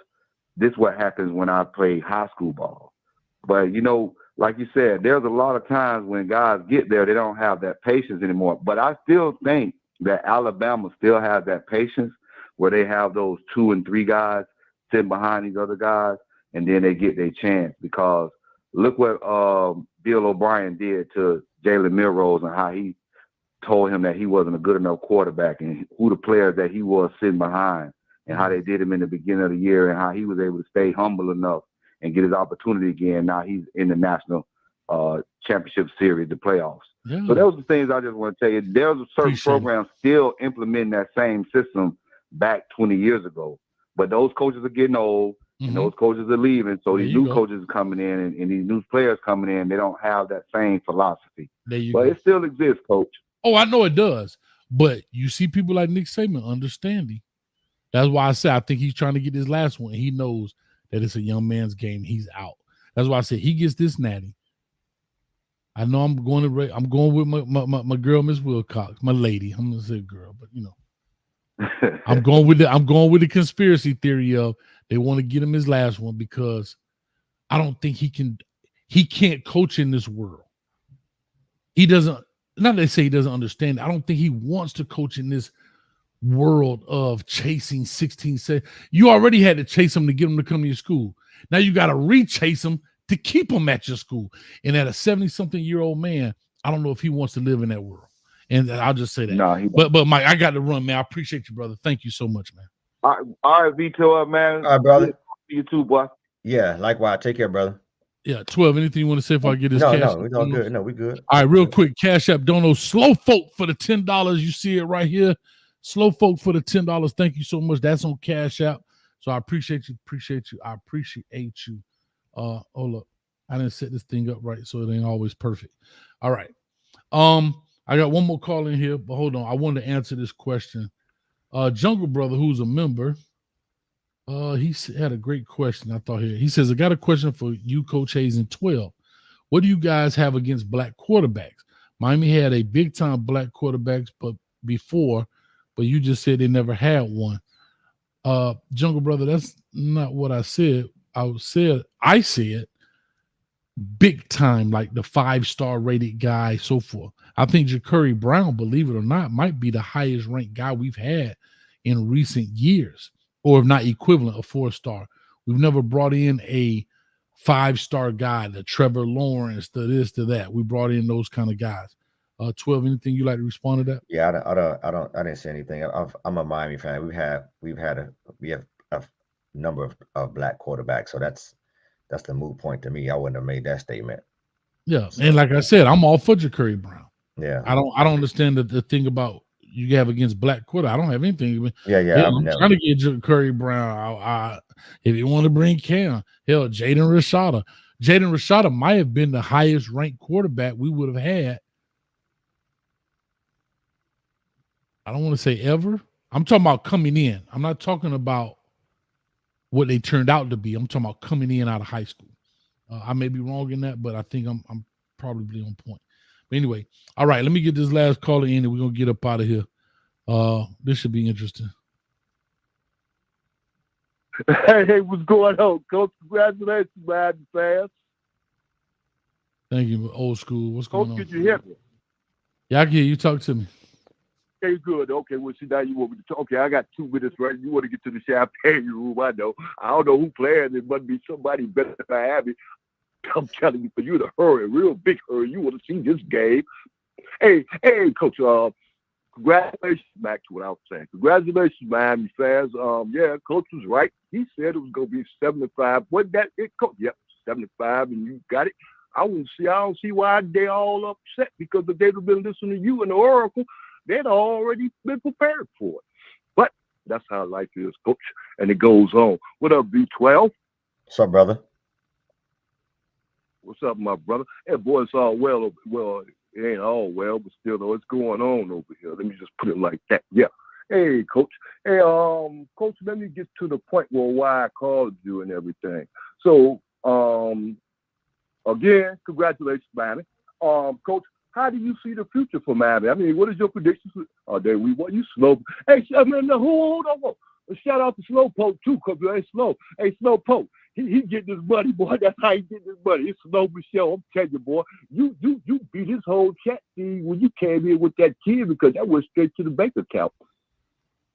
this is what happens when I play high school ball. But, like you said, there's a lot of times when guys get there, they don't have that patience anymore. But I still think that Alabama still has that patience where they have those 2 and 3 guys sitting behind these other guys, and then they get their chance because look what Bill O'Brien did to Jalen Milrose and how he told him that he wasn't a good enough quarterback and who the players that he was sitting behind and how they did him in the beginning of the year and how he was able to stay humble enough and get his opportunity again. Now he's in the national championship series, the playoffs. Yeah. So those are the things I just want to tell you. There's a certain programs still implementing that same system back 20 years ago. But those coaches are getting old and those coaches are leaving. So these new coaches are coming in and these new players coming in, they don't have that same philosophy. But it still exists, Coach. Oh, I know it does. But you see people like Nick Saban understanding. That's why I say I think he's trying to get his last one. He knows that it's a young man's game. He's out. That's why I said he gets this natty. I know I'm going with my girl, Miss Wilcox, my lady. I'm gonna say girl, but you know. I'm going with the conspiracy theory of they want to get him his last one because I don't think he can't coach in this world. He doesn't. Not that they say he doesn't understand. I don't think he wants to coach in this world of chasing 16 seconds. You already had to chase him to get him to come to your school. Now you got to re-chase him to keep him at your school. And at a 70-something-year-old man, I don't know if he wants to live in that world. And I'll just say that. No, but Mike, I got to run, man. I appreciate you, brother. Thank you so much, man. All right, Vito, man. All right, brother. You too, boy. Yeah, likewise. Take care, brother. Yeah, 12. Anything you want to say before I get this cash? No, it's all good. No, we good. All right, real quick. Cash App Dono. Slow folk for the $10. You see it right here. Slow folk for the $10. Thank you so much. That's on Cash App. So I appreciate you. I appreciate you. Hold up. I didn't set this thing up right, so it ain't always perfect. All right. I got one more call in here, but hold on. I wanted to answer this question. Jungle Brother, who's a member, he had a great question. I thought here. He says, I got a question for you, Coach Hayes, in 12. What do you guys have against black quarterbacks? Miami had a big-time black quarterbacks before, but you just said they never had one. Jungle Brother, that's not what I said. I said big time, like the 5-star rated guy, so forth. I think Ja'Curry Brown, believe it or not, might be the highest ranked guy we've had in recent years, or if not equivalent, a 4-star. We've never brought in a 5-star guy, the Trevor Lawrence, the this, to that. We brought in those kind of guys. 12, anything you like to respond to that? Yeah, I didn't say anything. I'm a Miami fan. We have a number of black quarterbacks, so that's the moot point to me. I wouldn't have made that statement. Yeah, and like I said, I'm all for Ja'Curry Brown. Yeah, I don't understand the thing about you have against black quarter. I don't have anything. Yeah. I'm trying to get Ja'Curry Brown. If you want to bring Cam, hell, Jaden Rashada. Jaden Rashada might have been the highest ranked quarterback we would have had. I don't want to say ever. I'm talking about coming in. I'm not talking about what they turned out to be. I'm talking about coming in out of high school. I may be wrong in that, but I think I'm probably on point. But anyway, all right, let me get this last caller in and we're going to get up out of here. This should be interesting. Hey, what's going on, Coach? Congratulations, man, fans. Thank you, old school. What's going on? Coach, can you hear me? Yeah, I can hear you. Talk to me. Okay, good. Okay, well, see, now you want me to talk. Okay, I got 2 minutes, right? You want to get to the champagne room, I know. I don't know who playing. It must be somebody better than Miami. I'm telling you, for you to hurry, real big hurry. You want to see this game. Hey, Coach, congratulations. Back to what I was saying. Congratulations, Miami fans. Yeah, Coach was right. He said it was going to be 75. Wasn't that it, Coach? Yep, 75, and you got it. I don't see why they all upset, because if they'd have been listening to you and the Oracle, they'd already been prepared for it. But that's how life is, Coach. And it goes on. What up, V12? What's up, brother? What's up, my brother? Hey, boy, it's all well. Well, it ain't all well, but still, though, it's going on over here. Let me just put it like that. Yeah. Hey, Coach. Hey, Coach, let me get to the point why I called you and everything. So, again, congratulations, Miami. Coach, how do you see the future for Miami? I mean, what is your prediction? You slow. Hey, I mean, hold on. Shout out to Slowpoke, too, because they slow. Hey, Slowpoke, he getting his money, boy. That's how he getting his money. It's Slow Michelle. I'm telling you, boy. You beat his whole chat scene when you came in with that kid, because that went straight to the bank account.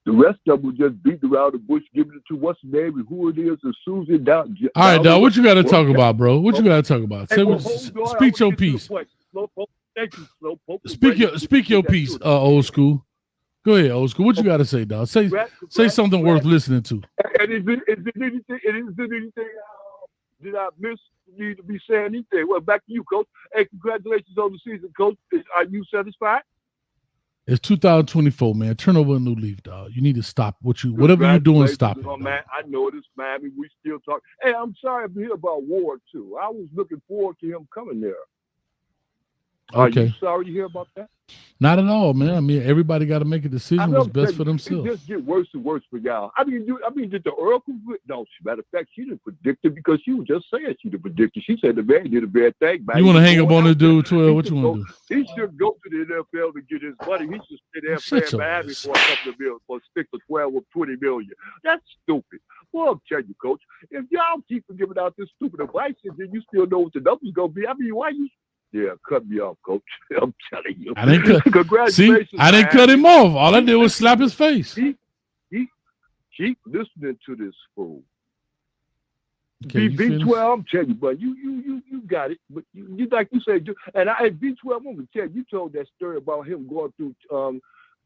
The rest of them just beating around the bush, giving it to what's the name and who it is, and Susan down. All right, dog. What you got to talk about, bro? What you got to talk about? Speak your piece. Thank you, Slowpoke. Speak your piece, old school. Go ahead, old school. What you got to say, dog? Say something worth listening to. And is it anything did I need to be saying anything? Well, back to you, Coach. Hey, congratulations on the season, Coach. Are you satisfied? It's 2024, man. Turn over a new leaf, dog. You need to stop whatever you're doing. Stop it. Man, I know this, Miami. We still talk. Hey, I'm sorry to hear about Ward too. I was looking forward to him coming there. Are you sorry to hear about that? Not at all, man. I mean, everybody got to make a decision what's best for themselves. It just get worse and worse for y'all. I mean, did the Oracle? No, matter of fact, she didn't predict it because she was just saying she didn't predict it. She said the man did a bad thing. You want to hang up on this dude, 12? What you want to do? He should go to the NFL to get his money. He should stay there playing Miami for a couple of million, for 6 or 12 or 20 million. That's stupid. Well, I'll tell you, Coach, if y'all keep giving out this stupid advice and then you still know what the numbers going to be, I mean, why you... Yeah, cut me off, Coach. I'm telling you. I didn't cut. Congratulations. See, I didn't cut him off. All I did was slap his face. Keep listening to this fool. Okay, B12, I'm telling you, but you got it. But you like you said, and B12, I'm gonna tell you told that story about him going through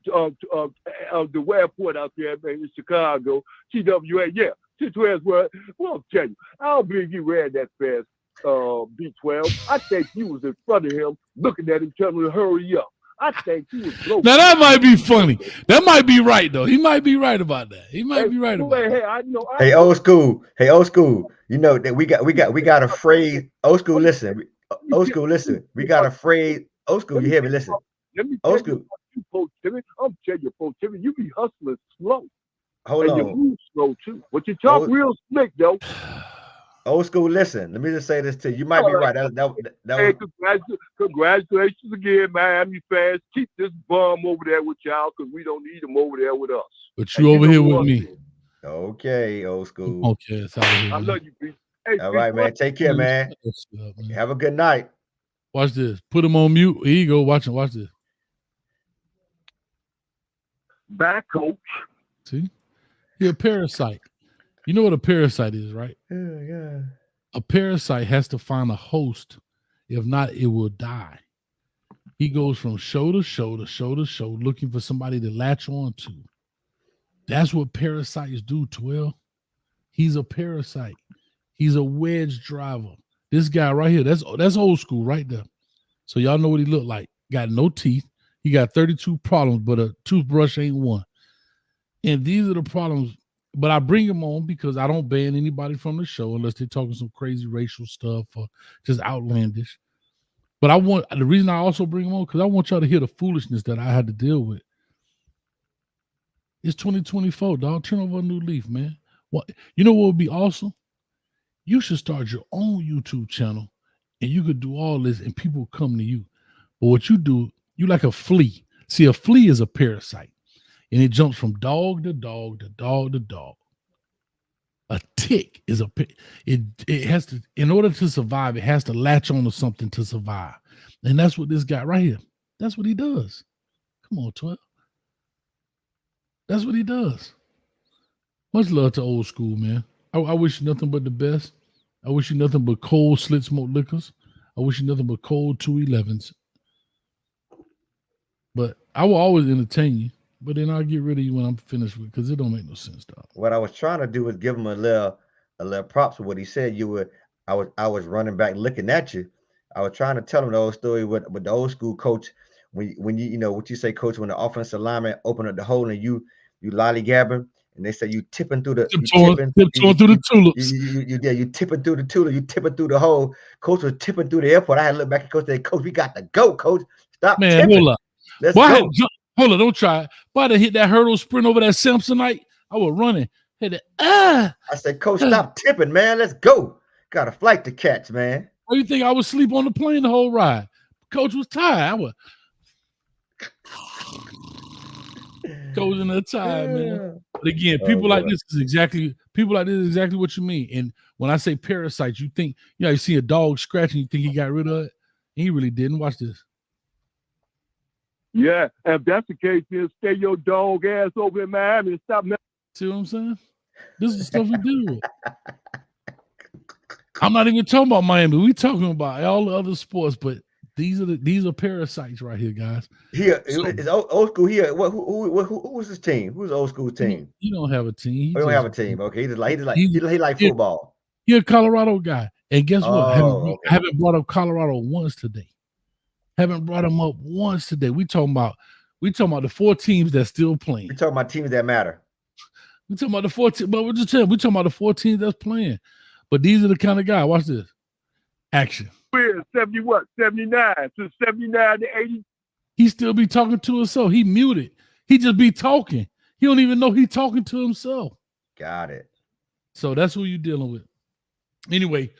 the airport out there in Chicago, TWA. Yeah, TWA's where. Well, I'll tell you, I don't believe you ran that fast. B12. I think you was in front of him, looking at him, telling him to hurry up. I think you was low. Now that might be funny. That might be right though. He might be right about that. He might be right about that. Hey, old school. Hey, old school. You know that we got a phrase. Old school, listen. Old school, listen. We got a phrase. Old school, you hear me? Listen. Old school. I'm telling you, Coach Timmy, you be hustling slow. Hold on. You move slow too, but you talk real slick though. Old school, listen. Let me just say this to you. You might be right. Hey, congratulations again, Miami fans. Keep this bum over there with y'all because we don't need him over there with us. But you over here with me. Okay, old school. Okay, it's out of here. I love you, B. Hey, all right, man. Take care, man. Have a good night. Watch this. Put him on mute. Here you go. Watch this. Back, Coach. See? You're a parasite. You know what a parasite is, right? Yeah. A parasite has to find a host. If not, it will die. He goes from show to show to show to show looking for somebody to latch on to. That's what parasites do, 12. He's a parasite. He's a wedge driver. This guy right here, that's old school right there. So y'all know what he looked like. Got no teeth. He got 32 problems, but a toothbrush ain't one. And these are the problems. But I bring him on because I don't ban anybody from the show unless they're talking some crazy racial stuff or just outlandish. But the reason I also bring him on because I want y'all to hear the foolishness that I had to deal with. It's 2024, dog. Turn over a new leaf, man. You know what would be awesome? You should start your own YouTube channel and you could do all this and people come to you. But what you do, you like a flea. See, a flea is a parasite. And it jumps from dog to dog to dog to dog. A tick is it has to, in order to survive, it has to latch on to something to survive. And that's what this guy right here, that's what he does. Come on, 12. That's what he does. Much love to old school, man. I wish you nothing but the best. I wish you nothing but cold slit smoke liquors. I wish you nothing but cold 211s. But I will always entertain you. But then I'll get rid of you when I'm finished with because it don't make no sense, dog. What I was trying to do was give him a little props for what he said. I was running back looking at you. I was trying to tell him the old story with the old school coach. When you know what you say, coach, when the offensive lineman open up the hole and you lollygabbing and they say you tipping through the tiptoeing through the tulips. You tipping through the tulip, you tipping through the hole. Coach was tipping through the airport. I had to look back at coach and say, Coach, we got to go, coach. Stop tipping. Hold up. Let's go. Hold on, don't try it. If I'd have hit that hurdle sprint over that Samsonite, I was running. Hit it. I said, Coach, stop tipping, man. Let's go. Got a flight to catch, man. Why do you think I was asleep on the plane the whole ride? Coach was tired. Coach in the tired, man. But again, people like this is exactly what you mean. And when I say parasites, you think, you see a dog scratching, you think he got rid of it. He really didn't. Watch this. Yeah, and if that's the case, then stay your dog ass over in Miami and stop. See what I'm saying? This is the stuff we do. I'm not even talking about Miami. We talking about all the other sports, but these are parasites right here, guys. Here, it's old school. Here, who was his team? Who's old school team? You don't have a team. We don't have a team. Okay, he like football. You're a Colorado guy, and guess what? Oh, I haven't brought up Colorado once today. Haven't brought them up once today. We talking about the 4 teams that's still playing. We talking about teams that matter. We talking about the 4 teams, but we're just telling. We talking about the 4 teams that's playing. But these are the kind of guys. Watch this. Action. We're 79 to 79 to 80. He still be talking to himself. He muted. He just be talking. He don't even know he talking to himself. Got it. So that's who you dealing with. Anyway,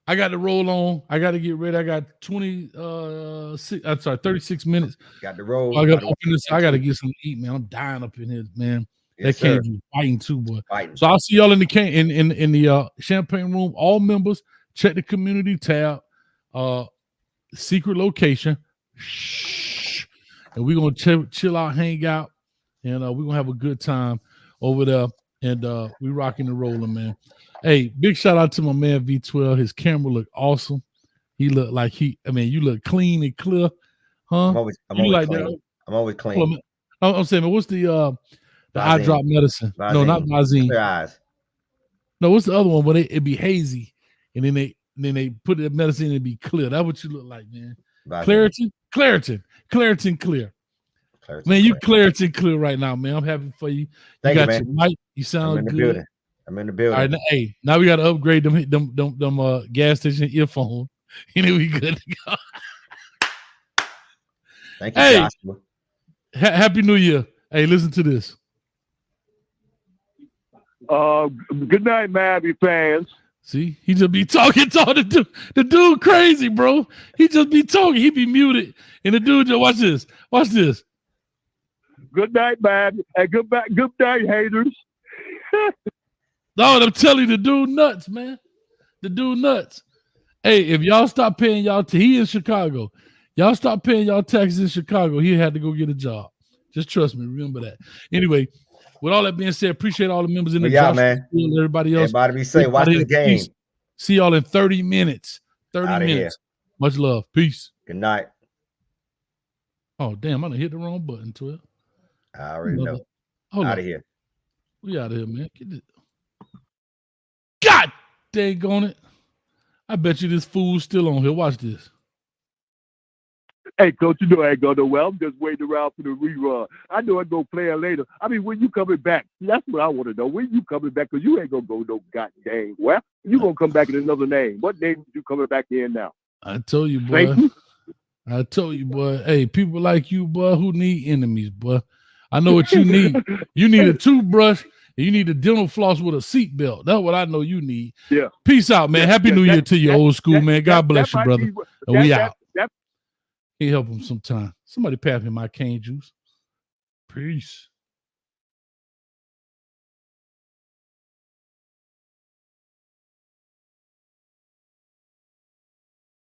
I got to roll on. I got to get ready. I got 36 minutes. Got to roll. I got to open this. I got to get something to eat, man. I'm dying up in here, man. Yes, that can't be fighting too, boy. Fighting. So I'll see y'all in the champagne room. All members, check the community tab. Secret location. Shh. And we're gonna chill out, hang out, and we're gonna have a good time over there. And we rocking and rolling, man. Hey, big shout out to my man V12. His camera looked awesome. He looked like you look clean and clear, huh? I'm always clean. I'm always clean. I'm saying, man, what's the eye drop medicine? Visine. No, not Visine. Clear eyes. No, what's the other one? Where it be hazy, and then they put the medicine and it be clear. That's what you look like, man. Visine. Claritin clear. Man, you Claritin clear right now, man. I'm happy for you. Thank you got you, man. your mic. You sound good. I'm in the building. All right, now we got to upgrade them gas station earphones. And then we good to go. Thank you, hey, Joshua. Happy New Year. Hey, listen to this. Good night, Miami fans. See, he just be talking to the dude crazy, bro. He just be talking. He be muted. And the dude just watch this. Good night, Miami. And good night, haters. No, I'm telling you, the dude nuts, man. The dude nuts. Hey, if y'all stop paying y'all, he in Chicago. Y'all stop paying y'all taxes in Chicago, he had to go get a job. Just trust me. Remember that. Anyway, with all that being said, appreciate all the members in the man. Everybody else. Everybody be safe. Watch the game. Peace. See y'all in 30 minutes. 30 Outta minutes. here. Much love. Peace. Good night. Oh, damn. I done hit the wrong button, 12. I already know. Out of here. We out of here, man. Get this. God dang on it. I bet you this fool's still on here. Watch this. Hey, Coach, you know I ain't going nowhere. I'm just waiting around for the rerun. I know I'm going to play it later. I mean, when you coming back? That's what I want to know. When you coming back? Because you ain't going to go no goddamn well. You going to come back in another name. What name you coming back in now? I told you, boy. I told you, boy. Hey, people like you, boy, who need enemies, boy. I know what you need. You need a toothbrush and you need a dental floss with a seatbelt. That's what I know you need. Yeah. Peace out, man. Happy New Year to you, old school, man. God bless you, brother. And we out. He help him sometime. Somebody pass me my cane juice. Peace.